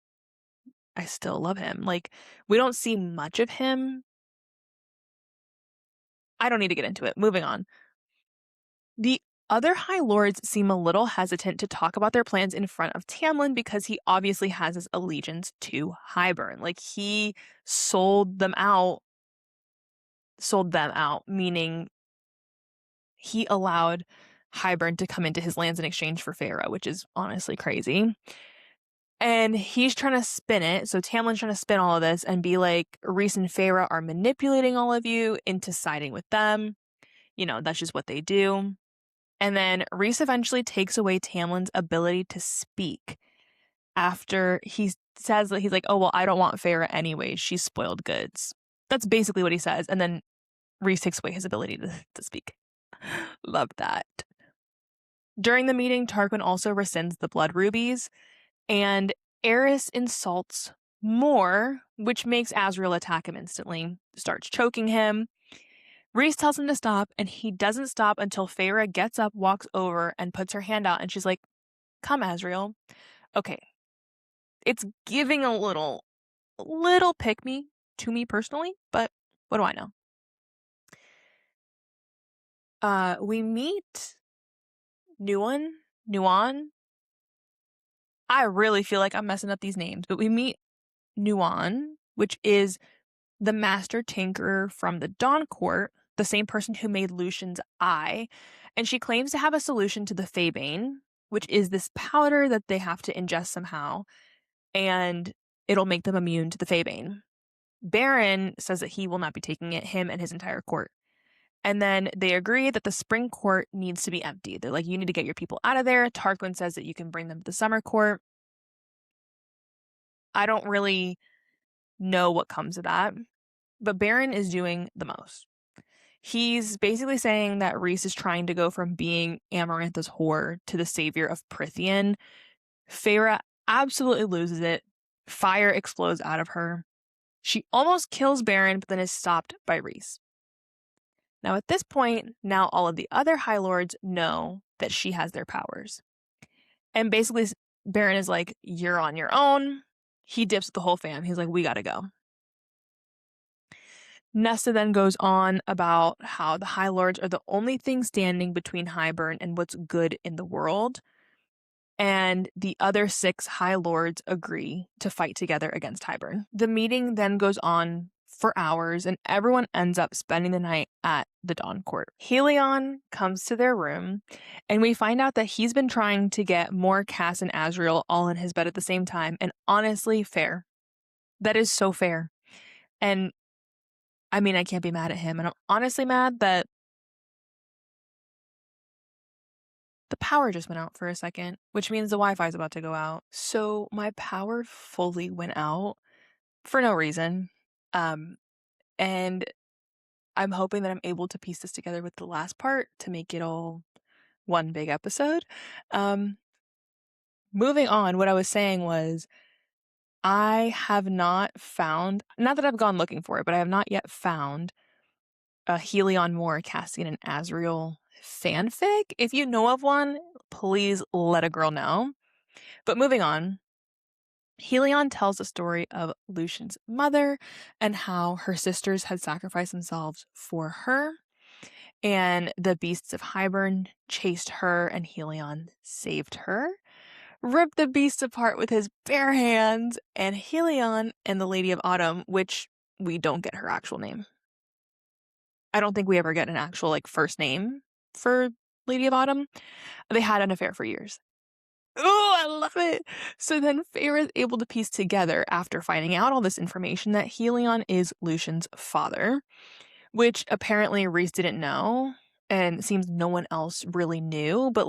love him. Like, we don't see much of him. I don't need to get into it. Moving on. The other High Lords seem a little hesitant to talk about their plans in front of Tamlin because he obviously has his allegiance to Hybern. Like, he sold them out, meaning he allowed Hybern to come into his lands in exchange for Feyre, which is honestly crazy. And he's trying to spin it. So Tamlin's trying to spin all of this and be like, Rhys and Feyre are manipulating all of you into siding with them. That's just what they do. And then Rhys eventually takes away Tamlin's ability to speak after he says that he's like, oh, well, I don't want Feyre anyways. She's spoiled goods. That's basically what he says. And then Rhys takes away his ability to speak. Love that. During the meeting, Tarquin also rescinds the blood rubies, and Eris insults Moore, which makes Azriel attack him instantly, starts choking him. Rhys tells him to stop, and he doesn't stop until Feyre gets up, walks over, and puts her hand out, and she's like, come, Asriel. Okay. It's giving a little pick-me to me personally, but what do I know? We meet Nuan. I really feel like I'm messing up these names, but we meet Nuan, which is the master tinkerer from the Dawn Court, the same person who made Lucian's eye, and she claims to have a solution to the Febane, which is this powder that they have to ingest somehow, and it'll make them immune to the Febane. Baron says that he will not be taking it, him and his entire court. And then they agree that the spring court needs to be emptied. They're like, you need to get your people out of there. Tarquin says that you can bring them to the summer court. I don't really know what comes of that, but Baron is doing the most. He's basically saying that Rhys is trying to go from being Amarantha's whore to the savior of Prythian. Feyre absolutely loses it. Fire explodes out of her. She almost kills Baron, but then is stopped by Rhys. Now at this point, now all of the other High Lords know that she has their powers. And basically, Baron is like, you're on your own. He dips with the whole fam. He's like, we gotta go. Nesta then goes on about how the High Lords are the only thing standing between Hybern and what's good in the world. And the other 6 High Lords agree to fight together against Hybern. The meeting then goes on for hours, and everyone ends up spending the night at the Dawn Court. Helion comes to their room, and we find out that he's been trying to get more Cass and Asriel all in his bed at the same time, and honestly, fair. That is so fair. And I mean, I can't be mad at him, and I'm honestly mad that the power just went out for a second, which means the Wi-Fi is about to go out. So my power fully went out for no reason. And I'm hoping that I'm able to piece this together with the last part to make it all one big episode. Moving on, what I was saying was I have not found, not that I've gone looking for it, but I have not yet found a Helion Moore, Cassian, and Asriel fanfic. If you know of one, please let a girl know. But moving on, Helion tells the story of Lucian's mother and how her sisters had sacrificed themselves for her, and the beasts of Hybern chased her, and Helion saved her, ripped the beasts apart with his bare hands, and Helion and the Lady of Autumn, which we don't get her actual name. I don't think we ever get an actual first name for Lady of Autumn. They had an affair for years. Oh, I love it. So then Feyre is able to piece together, after finding out all this information, that Helion is Lucian's father, which apparently Rhys didn't know, and it seems no one else really knew, but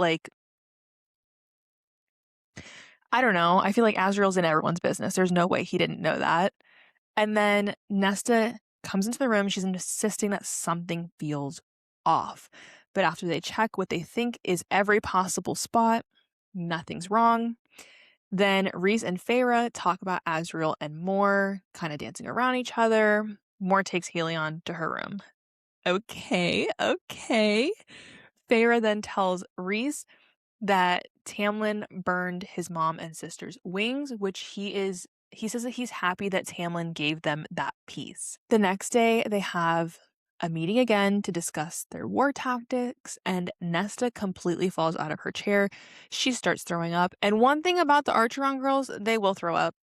I don't know. I feel like Asriel's in everyone's business. There's no way he didn't know that. And then Nesta comes into the room. She's insisting that something feels off. But after they check what they think is every possible spot, nothing's wrong. Then Rhys and Feyre talk about Asriel and Moore, kind of dancing around each other. Moore takes Helion to her room. Okay. Feyre then tells Rhys that Tamlin burned his mom and sister's wings, which he says that he's happy that Tamlin gave them that peace. The next day, they have a meeting again to discuss their war tactics, and Nesta completely falls out of her chair. She starts throwing up, and one thing about the Archeron girls, they will throw up.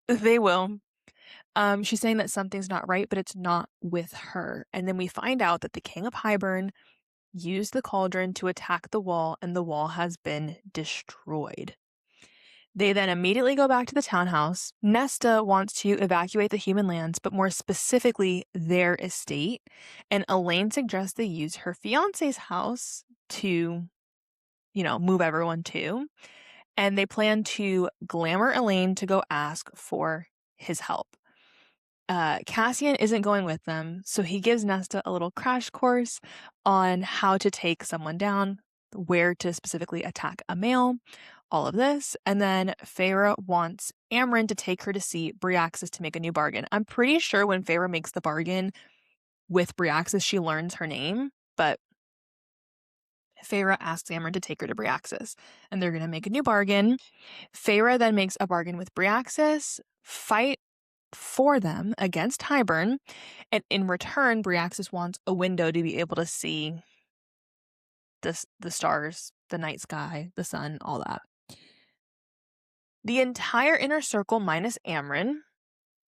They will. She's saying that something's not right, but it's not with her. And then we find out that the King of Hybern used the cauldron to attack the wall, and the wall has been destroyed. They then immediately go back to the townhouse. Nesta wants to evacuate the human lands, but more specifically, their estate. And Elaine suggests they use her fiance's house to, move everyone to. And they plan to glamour Elaine to go ask for his help. Cassian isn't going with them, so he gives Nesta a little crash course on how to take someone down, where to specifically attack a male, all of this. And then Feyre wants Amren to take her to see Bryaxis to make a new bargain. I'm pretty sure when Feyre makes the bargain, with Bryaxis, she learns her name, but Feyre asks Amren to take her to Bryaxis, and they're going to make a new bargain. Feyre then makes a bargain with Bryaxis, fight for them against Hybern, and in return, Bryaxis wants a window to be able to see the stars, the night sky, the sun, all that. The entire inner circle minus Amren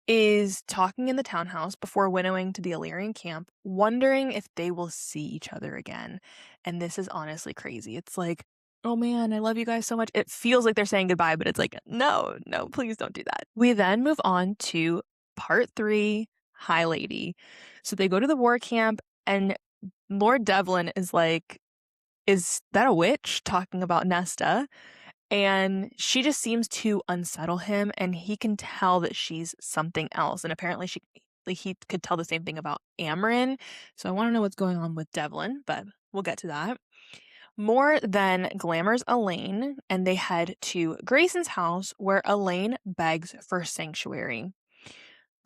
is talking in the townhouse before winnowing to the Illyrian camp, wondering if they will see each other again. And this is honestly crazy. It's like, oh man, I love you guys so much. It feels like they're saying goodbye, but it's like, no, please don't do that. We then move on to part 3, High Lady. So they go to the war camp, and Lord Devlin is like, is that a witch? Talking about Nesta. And she just seems to unsettle him, and he can tell that she's something else. And apparently he could tell the same thing about Amren. So I want to know what's going on with Devlin, but we'll get to that. More then glamours Elaine, and they head to Grayson's house, where Elaine begs for sanctuary.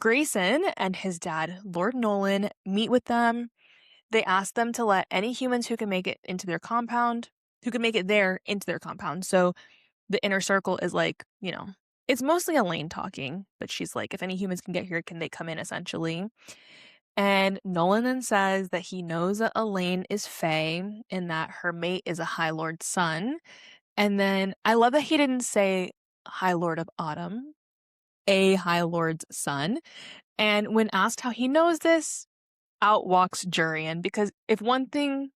Grayson and his dad, Lord Nolan, meet with them. They ask them to let any humans who can make it into their compound, who can make it there into their compound. So the inner circle is like, it's mostly Elaine talking, but she's like, if any humans can get here, can they come in, essentially? And Nolan then says that he knows that Elaine is Fae and that her mate is a High Lord's son. And then I love that he didn't say High Lord of Autumn, a High Lord's son. And when asked how he knows this, out walks Jurian, because if Jurian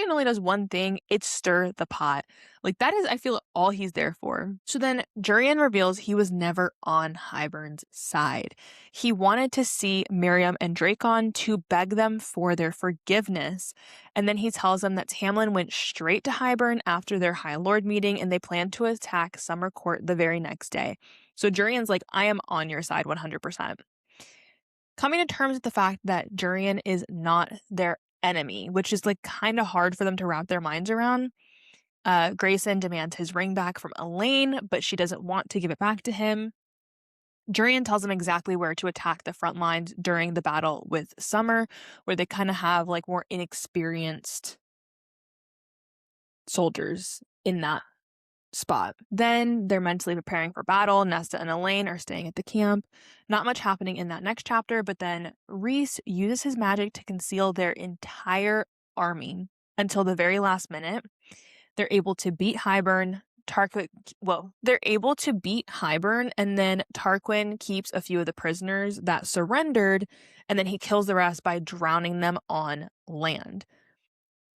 only does one thing, it's stir the pot. Like, that is, I feel, all he's there for. So then Jurian reveals he was never on Hybern's side. He wanted to see Miriam and Dracon to beg them for their forgiveness. And then he tells them that Tamlin went straight to Hybern after their High Lord meeting, and they plan to attack Summer Court the very next day. So Jurian's like, I am on your side 100%. Coming to terms with the fact that Jurian is not their enemy, which is like kind of hard for them to wrap their minds around. Grayson demands his ring back from Elaine, but she doesn't want to give it back to him. Jurian tells him exactly where to attack the front lines during the battle with Summer, where they kind of have like more inexperienced soldiers in that spot. Then they're mentally preparing for battle. Nesta and Elaine are staying at the camp. Not much happening in that next chapter, but then Rhys uses his magic to conceal their entire army until the very last minute. They're able to beat Hybern. They're able to beat Hybern, and then Tarquin keeps a few of the prisoners that surrendered, and then he kills the rest by drowning them on land.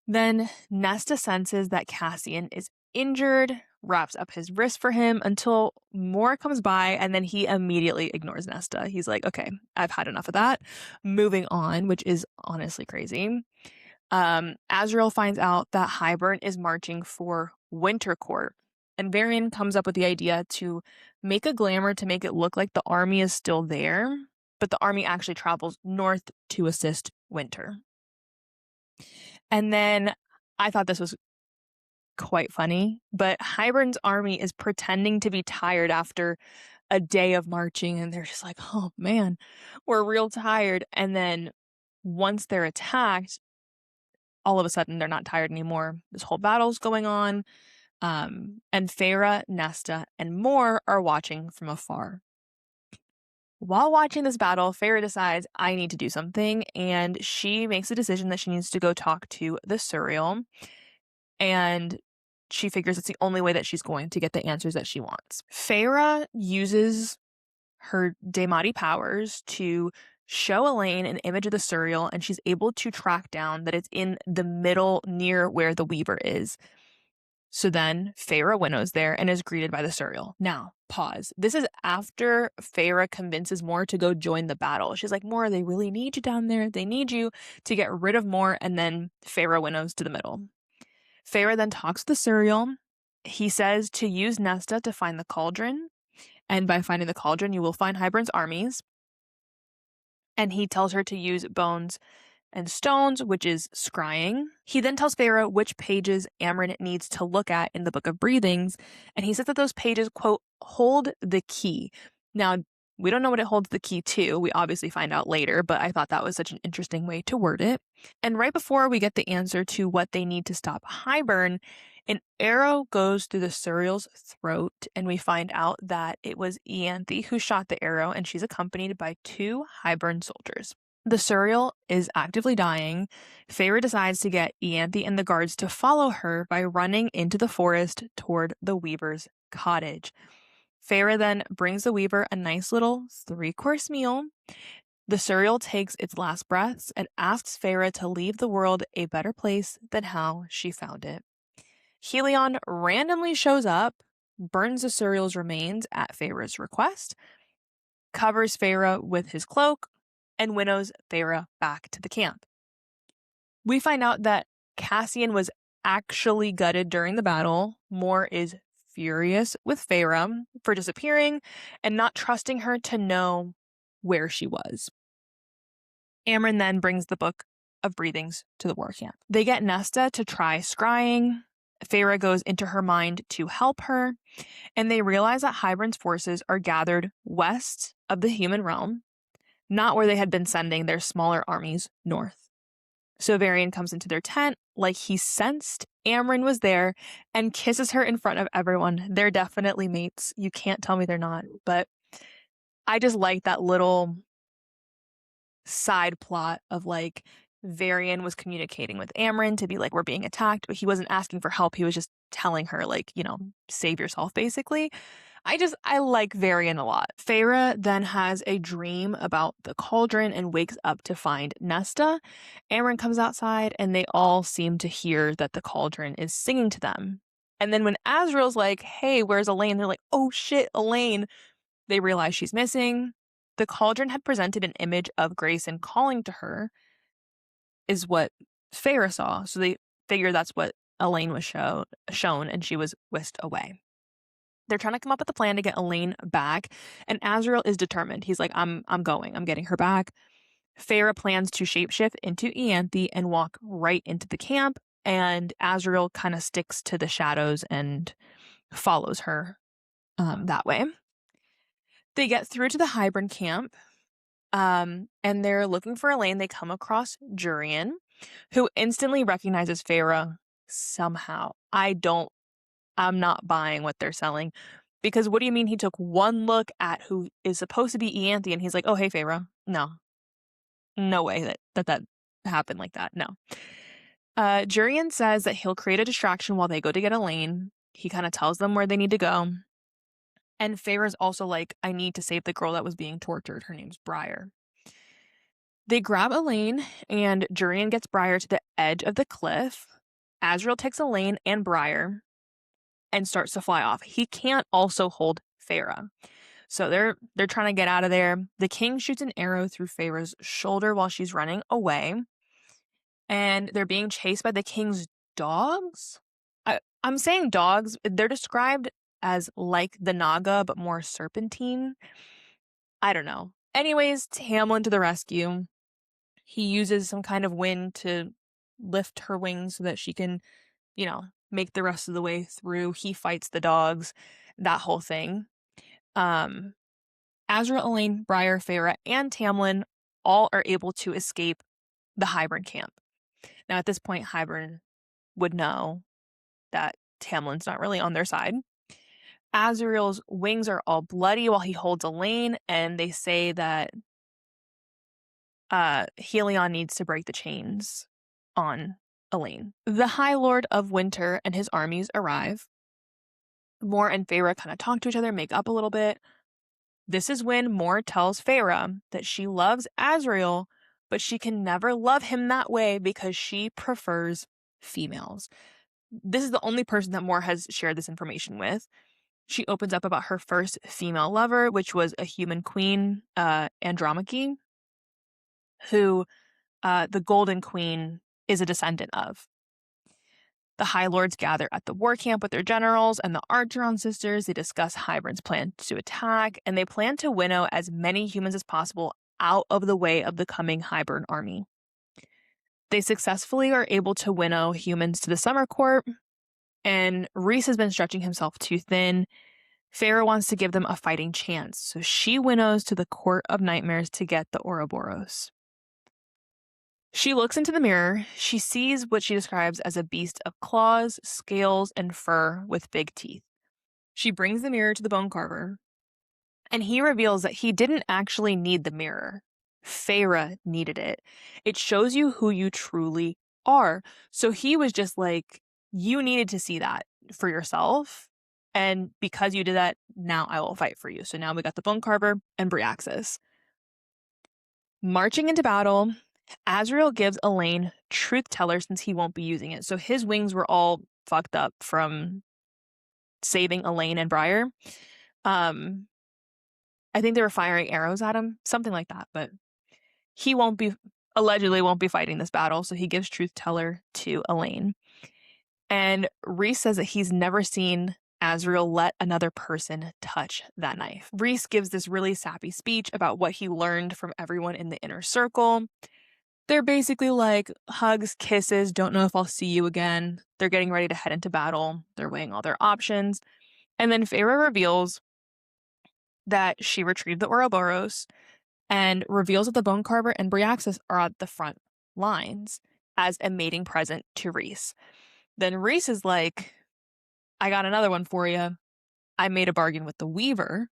Then Nesta senses that Cassian is injured, wraps up his wrist for him until more comes by, and then he immediately ignores Nesta. He's like, okay, I've had enough of that. Moving on, which is honestly crazy. Azriel finds out that Hybern is marching for Winter Court, and Varian comes up with the idea to make a glamour to make it look like the army is still there, but the army actually travels north to assist Winter. And then I thought this was quite funny, but Hybern's army is pretending to be tired after a day of marching, and they're just like, oh man, we're real tired. And then once they're attacked, all of a sudden they're not tired anymore. This whole battle's going on, and Feyre, Nesta, and more are watching from afar. While watching this battle, Feyre decides, I need to do something, and she makes a decision that she needs to go talk to the Suriel, and she figures it's the only way that she's going to get the answers that she wants. Feyre uses her Daemati powers to show Elaine an image of the Suriel, and she's able to track down that it's in the middle near where the Weaver is. So then Feyre winnows there and is greeted by the Suriel. Now, pause. This is after Feyre convinces Mor to go join the battle. She's like, Mor, they really need you down there. They need you to get rid of Mor. And then Feyre winnows to the middle. Feyre then talks to the Suriel. He says to use Nesta to find the cauldron. And by finding the cauldron, you will find Hybern's armies. And he tells her to use bones and stones, which is scrying. He then tells Feyre which pages Amren needs to look at in the Book of Breathings, and he says that those pages, quote, hold the key. Now, We don't know what it holds the key to. We obviously find out later, but I thought that was such an interesting way to word it. And right before we get the answer to what they need to stop Hybern, an arrow goes through the Suriel's throat, and we find out that it was Ianthe who shot the arrow, and she's accompanied by 2 Hybern soldiers. The Suriel is actively dying. Feyre decides to get Ianthe and the guards to follow her by running into the forest toward the Weaver's cottage. Feyre then brings the Weaver a nice little 3-course meal. The Suriel takes its last breaths and asks Feyre to leave the world a better place than how she found it. Helion randomly shows up, burns the Suriel's remains at Feyre's request, covers Feyre with his cloak, and winnows Feyre back to the camp. We find out that Cassian was actually gutted during the battle. Mor is furious with Feyre for disappearing and not trusting her to know where she was. Amren then brings the Book of Breathings to the war camp. They get Nesta to try scrying. Feyre goes into her mind to help her, and they realize that Hybern's forces are gathered west of the human realm, not where they had been sending their smaller armies north. So Varian comes into their tent like he sensed Amren was there and kisses her in front of everyone. They're definitely mates. You can't tell me they're not. But I just like that little side plot of like Varian was communicating with Amren to be like, we're being attacked, but he wasn't asking for help. He was just telling her like, save yourself basically. I like Varian a lot. Feyre then has a dream about the cauldron and wakes up to find Nesta. Amren comes outside and they all seem to hear that the cauldron is singing to them. And then when Azriel's like, hey, where's Elain? They're like, oh shit, Elain. They realize she's missing. The cauldron had presented an image of Grayson calling to her, is what Feyre saw. So they figure that's what Elain was shown, and she was whisked away. They're trying to come up with a plan to get Elain back, and Azriel is determined. He's like, I'm getting her back. Feyre plans to shapeshift into Ianthe and walk right into the camp, and Azriel kind of sticks to the shadows and follows her that way. They get through to the Hybern camp, and they're looking for Elain. They come across Jurian, who instantly recognizes Feyre somehow. I'm not buying what they're selling, because what do you mean he took one look at who is supposed to be Ianthe and he's like, oh, hey, Feyre. No way that happened like that. No. Jurian says that he'll create a distraction while they go to get Elain. He kind of tells them where they need to go. And Feyre's also like, I need to save the girl that was being tortured. Her name's Briar. They grab Elain, and Jurian gets Briar to the edge of the cliff. Azriel takes Elain and Briar and starts to fly off. He can't also hold Feyre. So they're trying to get out of there. The king shoots an arrow through Feyre's shoulder while she's running away. And they're being chased by the king's dogs. I'm saying dogs. They're described as like the Naga, but more serpentine. I don't know. Anyways, Tamlin to the rescue. He uses some kind of wind to lift her wings so that she can, make the rest of the way through. He fights the dogs, that whole thing. Azriel, Elain, Briar, Feyre, and Tamlin all are able to escape the Hybern camp. Now, at this point, Hybern would know that Tamlin's not really on their side. Azriel's wings are all bloody while he holds Elain, and they say that Helion needs to break the chains on Elain. The High Lord of Winter and his armies arrive. Mor and Feyre kind of talk to each other, make up a little bit. This is when Mor tells Feyre that she loves Azriel, but she can never love him that way because she prefers females. This is the only person that Mor has shared this information with. She opens up about her first female lover, which was a human queen, Andromache, who the Golden Queen is a descendant of. The High Lords gather at the war camp with their generals and the Archeron sisters. They discuss Hybern's plan to attack, and they plan to winnow as many humans as possible out of the way of the coming Hybern army. They successfully are able to winnow humans to the Summer Court, and Rhys has been stretching himself too thin. Feyre wants to give them a fighting chance, so she winnows to the Court of Nightmares to get the Ouroboros. She looks into the mirror. She sees what she describes as a beast of claws, scales, and fur with big teeth. She brings the mirror to the bone carver, and he reveals that he didn't actually need the mirror. Feyre needed it. It shows you who you truly are. So he was just like, you needed to see that for yourself. And because you did that, now I will fight for you. So now we got the bone carver and Bryaxis. Marching into battle, Azriel gives Elaine truth teller since he won't be using it. So his wings were all fucked up from saving Elaine and Briar. I think they were firing arrows at him, something like that. But he allegedly won't be fighting this battle. So he gives truth teller to Elaine. And Rhys says that he's never seen Azriel let another person touch that knife. Rhys gives this really sappy speech about what he learned from everyone in the inner circle. They're basically like, hugs, kisses, don't know if I'll see you again. They're getting ready to head into battle. They're weighing all their options. And then Feyre reveals that she retrieved the Ouroboros and reveals that the bone carver and Bryaxis are at the front lines as a mating present to Rhys. Then Rhys is like, I got another one for you. I made a bargain with the Weaver.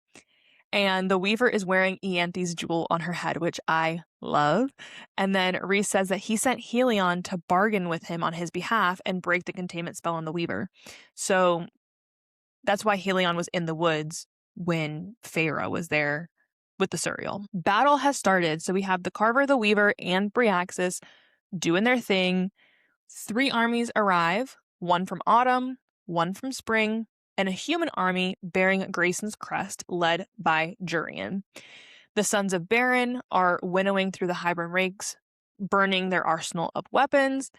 And the Weaver is wearing Ianthe's jewel on her head, which I love. And then Rhys says that he sent Helion to bargain with him on his behalf and break the containment spell on the Weaver. So that's why Helion was in the woods when Feyre was there with the Suriel. Battle has started. So we have the Carver, the Weaver, and Bryaxis doing their thing. 3 armies arrive, one from autumn, one from spring, and a human army bearing Grayson's crest led by Jurian. The Sons of Beren are winnowing through the Hybern rakes, burning their arsenal of weapons.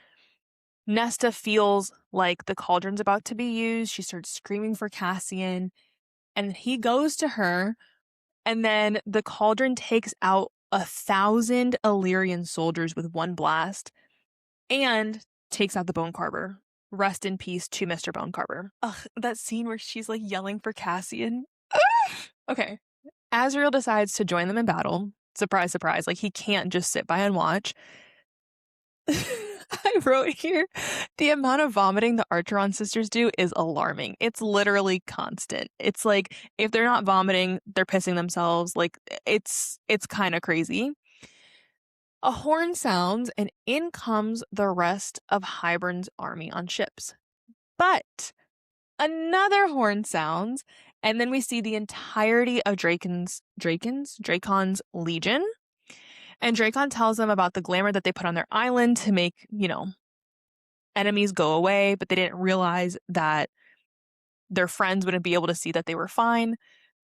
Nesta feels like the cauldron's about to be used. She starts screaming for Cassian, and he goes to her, and then the cauldron takes out 1,000 Illyrian soldiers with one blast and takes out the bone carver. Rest in peace to Mr. Bone Carver. Ugh, that scene where she's like yelling for Cassian. Okay. Azriel decides to join them in battle. Surprise, surprise. Like, he can't just sit by and watch. I wrote here, the amount of vomiting the Archeron sisters do is alarming. It's literally constant. It's like, if they're not vomiting, they're pissing themselves. Like, it's kind of crazy. A horn sounds, and in comes the rest of Hybern's army on ships. But another horn sounds, and then we see the entirety of Dracon's legion. And Dracon tells them about the glamour that they put on their island to make, enemies go away, but they didn't realize that their friends wouldn't be able to see that they were fine.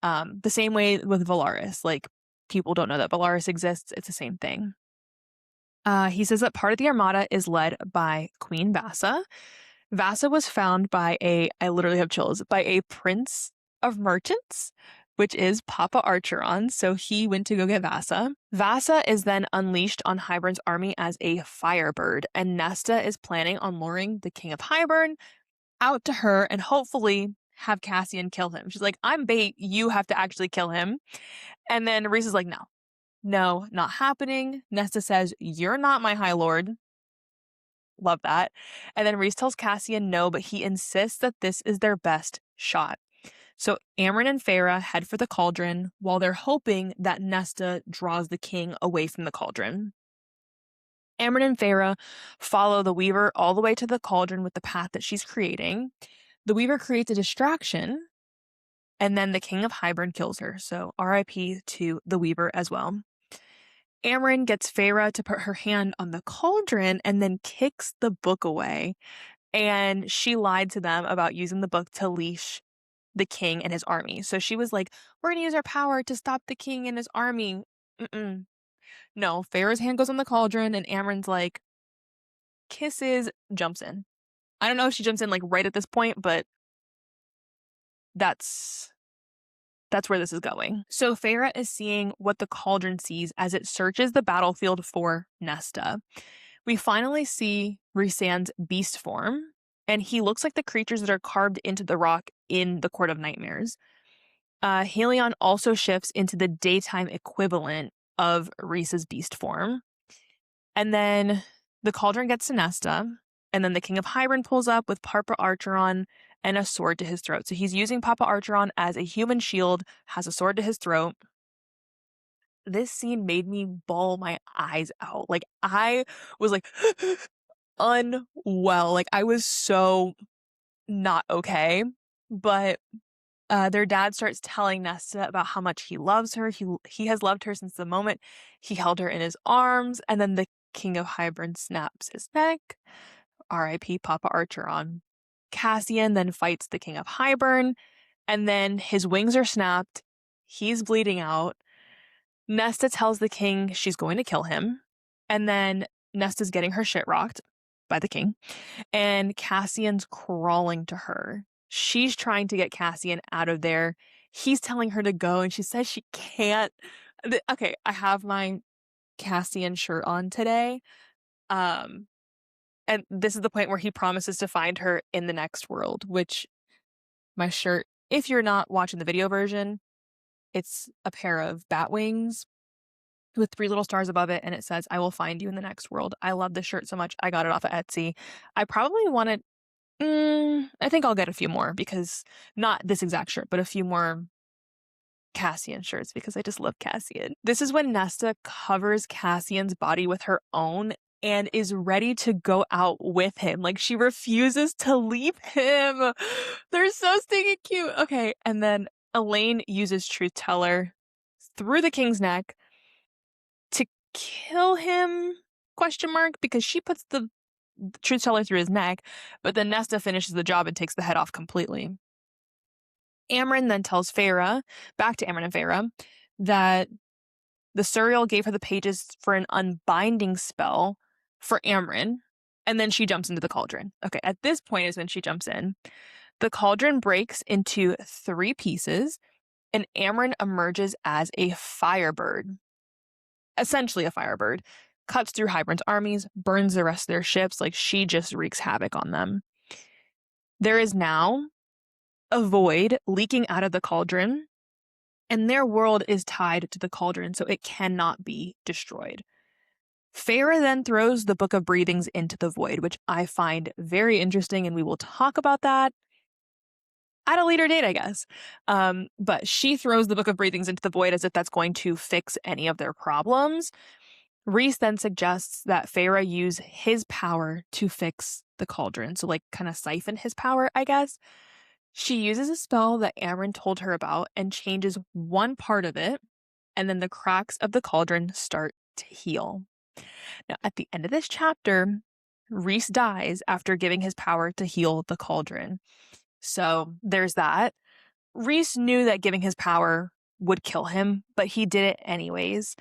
The same way with Valaris. Like, people don't know that Valaris exists. It's the same thing. He says that part of the armada is led by Queen Vassa. Vassa was found by I literally have chills, by a prince of merchants, which is Papa Archeron. So he went to go get Vassa. Vassa is then unleashed on Hybern's army as a firebird, and Nesta is planning on luring the king of Hybern out to her and hopefully have Cassian kill him. She's like, I'm bait, you have to actually kill him. And then Rhys is like, no, not happening. Nesta says, you're not my high lord. Love that. And then Rhys tells Cassian no, but he insists that this is their best shot. So Amren and Feyre head for the cauldron while they're hoping that Nesta draws the king away from the cauldron. Amren and Feyre follow the Weaver all the way to the cauldron with the path that she's creating. The Weaver creates a distraction, and then the king of Hybern kills her. So RIP to the Weaver as well. Amren gets Feyre to put her hand on the cauldron and then kicks the book away. And she lied to them about using the book to leash the king and his army. So she was like, we're going to use our power to stop the king and his army. No, Feyre's hand goes on the cauldron and Amren's like, kisses, jumps in. I don't know if she jumps in like right at this point, but that's where this is going. So Feyre is seeing what the cauldron sees as it searches the battlefield for Nesta. We finally see Rhysand's beast form, and he looks like the creatures that are carved into the rock in the Court of Nightmares. Helion also shifts into the daytime equivalent of Rhys's beast form. And then the cauldron gets to Nesta, and then the King of Hybern pulls up with Papa Archeron and a sword to his throat. So he's using Papa Archeron as a human shield, has a sword to his throat. This scene made me bawl my eyes out. Like, I was like unwell. Like, I was so not okay. But their dad starts telling Nesta about how much he loves her. He has loved her since the moment he held her in his arms. And then the King of Hybern snaps his neck. R.I.P. Papa Archeron. Cassian then fights the King of Hybern, and then his wings are snapped. He's bleeding out. Nesta tells the king she's going to kill him, and then Nesta's getting her shit rocked by the king, and Cassian's crawling to her. She's trying to get Cassian out of there. He's telling her to go, and she says she can't. Okay, I have my Cassian shirt on today. And this is the point where he promises to find her in the next world, which my shirt, if you're not watching the video version, it's a pair of bat wings with 3 little stars above it, and it says, "I will find you in the next world." I love this shirt so much. I got it off of Etsy. I probably wanted, I think I'll get a few more, because not this exact shirt, but a few more Cassian shirts, because I just love Cassian. This is when Nesta covers Cassian's body with her own and is ready to go out with him. Like, she refuses to leave him. They're so stinking cute. Okay, and then Elaine uses Truth Teller through the king's neck to kill him, ? Because she puts the Truth Teller through his neck, but then Nesta finishes the job and takes the head off completely. Amren then tells Feyre, back to Amren and Feyre, that the Suriel gave her the pages for an unbinding spell for Amren, and then she jumps into the cauldron. Okay, at this point is when she jumps in. The cauldron breaks into 3 pieces, and Amren emerges as a firebird. Essentially a firebird. Cuts through Hybern's armies, burns the rest of their ships. Like, she just wreaks havoc on them. There is now a void leaking out of the cauldron, and their world is tied to the cauldron, so it cannot be destroyed. Feyre then throws the Book of Breathings into the void, which I find very interesting, and we will talk about that at a later date, I guess. But she throws the Book of Breathings into the void as if that's going to fix any of their problems. Rhys then suggests that Feyre use his power to fix the cauldron, so like kind of siphon his power, I guess. She uses a spell that Amren told her about and changes one part of it, and then the cracks of the cauldron start to heal. Now, at the end of this chapter, Rhys dies after giving his power to heal the cauldron. So there's that. Rhys knew that giving his power would kill him, but he did it anyways.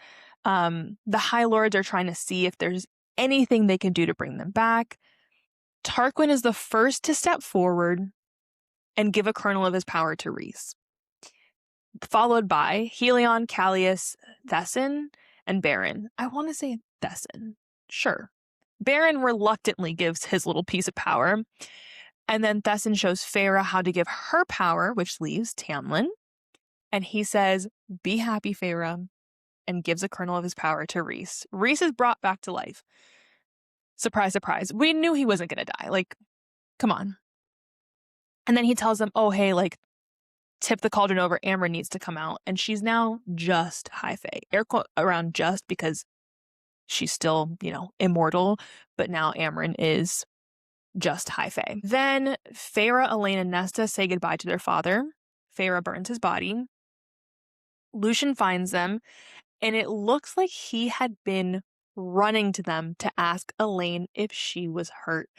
The High Lords are trying to see if there's anything they can do to bring them back. Tarquin is the first to step forward and give a kernel of his power to Rhys, followed by Helion, Callias, Thesson, and Baron. I want to say Thesson. Sure. Baron reluctantly gives his little piece of power, and then Thesson shows Feyre how to give her power, which leaves Tamlin, and he says, "Be happy, Feyre," and gives a kernel of his power to Rhys. Rhys is brought back to life. Surprise, surprise. We knew he wasn't going to die. Like, come on. And then he tells them, oh, hey, like, tip the cauldron over. Amren needs to come out. And she's now just high fae. Air quote around just, because she's still, immortal. But now Amren is just high fae. Then Feyre, Elaine, and Nesta say goodbye to their father. Feyre burns his body. Lucien finds them, and it looks like he had been running to them to ask Elaine if she was hurt.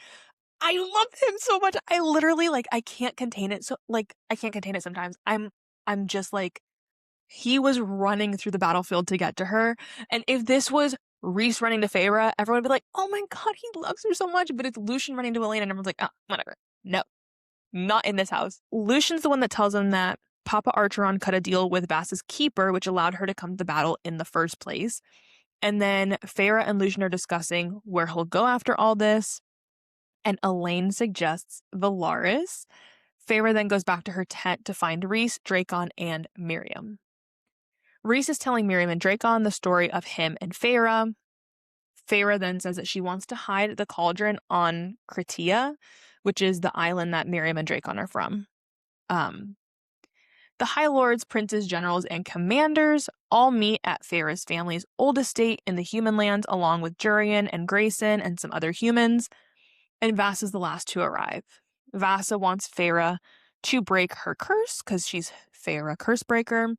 I love him so much. I literally, I can't contain it. So, I can't contain it sometimes. I'm just he was running through the battlefield to get to her. And if this was Rhys running to Feyre, everyone would be like, oh my God, he loves her so much. But it's Lucien running to Elaine, and everyone's like, oh, whatever. No, not in this house. Lucien's the one that tells him that Papa Archeron cut a deal with Vass's keeper, which allowed her to come to the battle in the first place. And then Feyre and Lucien are discussing where he'll go after all this. And Elaine suggests Valaris. Feyre then goes back to her tent to find Rhys, Dracon, and Miriam. Rhys is telling Miriam and Dracon the story of him and Feyre. Feyre then says that she wants to hide the cauldron on Cretia, which is the island that Miriam and Dracon are from. The High Lords, Princes, Generals, and Commanders all meet at Feyre's family's old estate in the human lands, along with Jurian and Grayson and some other humans, and Vass is the last to arrive. Vassa wants Feyre to break her curse, because she's Feyre Cursebreaker,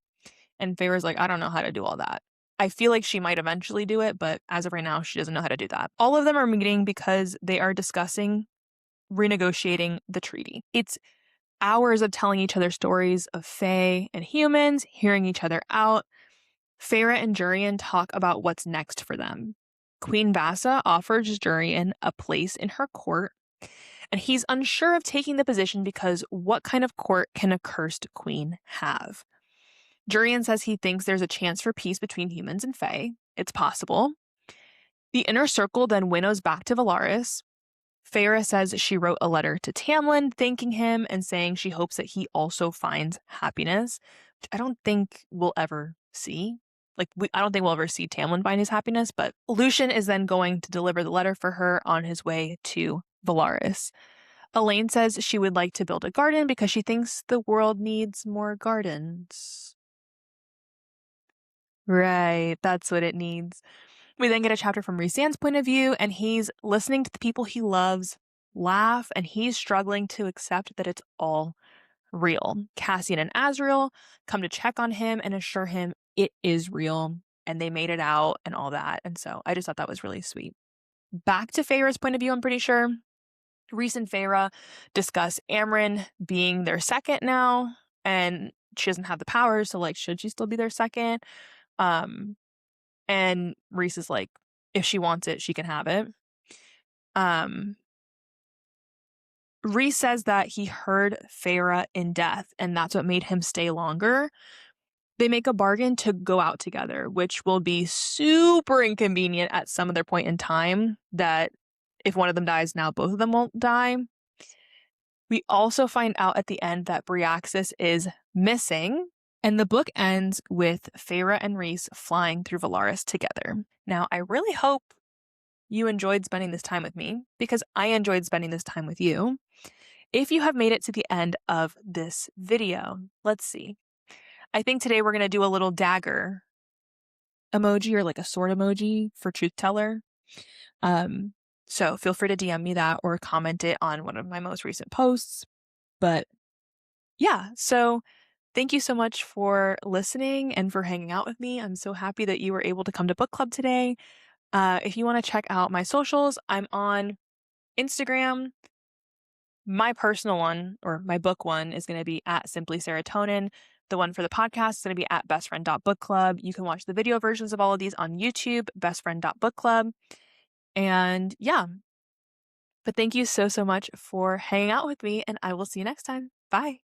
and Feyre's like, I don't know how to do all that. I feel like she might eventually do it, but as of right now, she doesn't know how to do that. All of them are meeting because they are discussing renegotiating the treaty. It's hours of telling each other stories of Fae and humans, hearing each other out. Feyre and Jurian talk about what's next for them. Queen Vassa offers Jurian a place in her court, and he's unsure of taking the position because what kind of court can a cursed queen have? Jurian says he thinks there's a chance for peace between humans and Fae. It's possible. The inner circle then winnows back to Valaris. Feyre says she wrote a letter to Tamlin thanking him and saying she hopes that he also finds happiness, which I don't think we'll ever see. I don't think we'll ever see Tamlin find his happiness, but Lucien is then going to deliver the letter for her on his way to Valaris. Elaine says she would like to build a garden because she thinks the world needs more gardens. Right, that's what it needs. We then get a chapter from Rhysand's point of view, and he's listening to the people he loves laugh, and he's struggling to accept that it's all real. Cassian and Azriel come to check on him and assure him it is real, and they made it out and all that. And so I just thought that was really sweet. Back to Feyre's point of view, I'm pretty sure. Rhys and Feyre discuss Amryn being their second now, and she doesn't have the powers, so should she still be their second? And Rhys is like, if she wants it, she can have it. Rhys says that he heard Feyre in death, and that's what made him stay longer. They make a bargain to go out together, which will be super inconvenient at some other point in time, that if one of them dies now, both of them won't die. We also find out at the end that Bryaxis is missing, and the book ends with Feyre and Rhys flying through Valaris together. Now, I really hope you enjoyed spending this time with me, because I enjoyed spending this time with you. If you have made it to the end of this video, let's see. I think today we're going to do a little dagger emoji, or a sword emoji for Truth Teller. So feel free to DM me that or comment it on one of my most recent posts. But yeah, so thank you so much for listening and for hanging out with me. I'm so happy that you were able to come to book club today. If you want to check out my socials, I'm on Instagram. My personal one, or my book one, is going to be at Simply Serotonin. The one for the podcast is going to be at bestfriend.bookclub. You can watch the video versions of all of these on YouTube, bestfriend.bookclub. And yeah, but thank you so much for hanging out with me, and I will see you next time. Bye.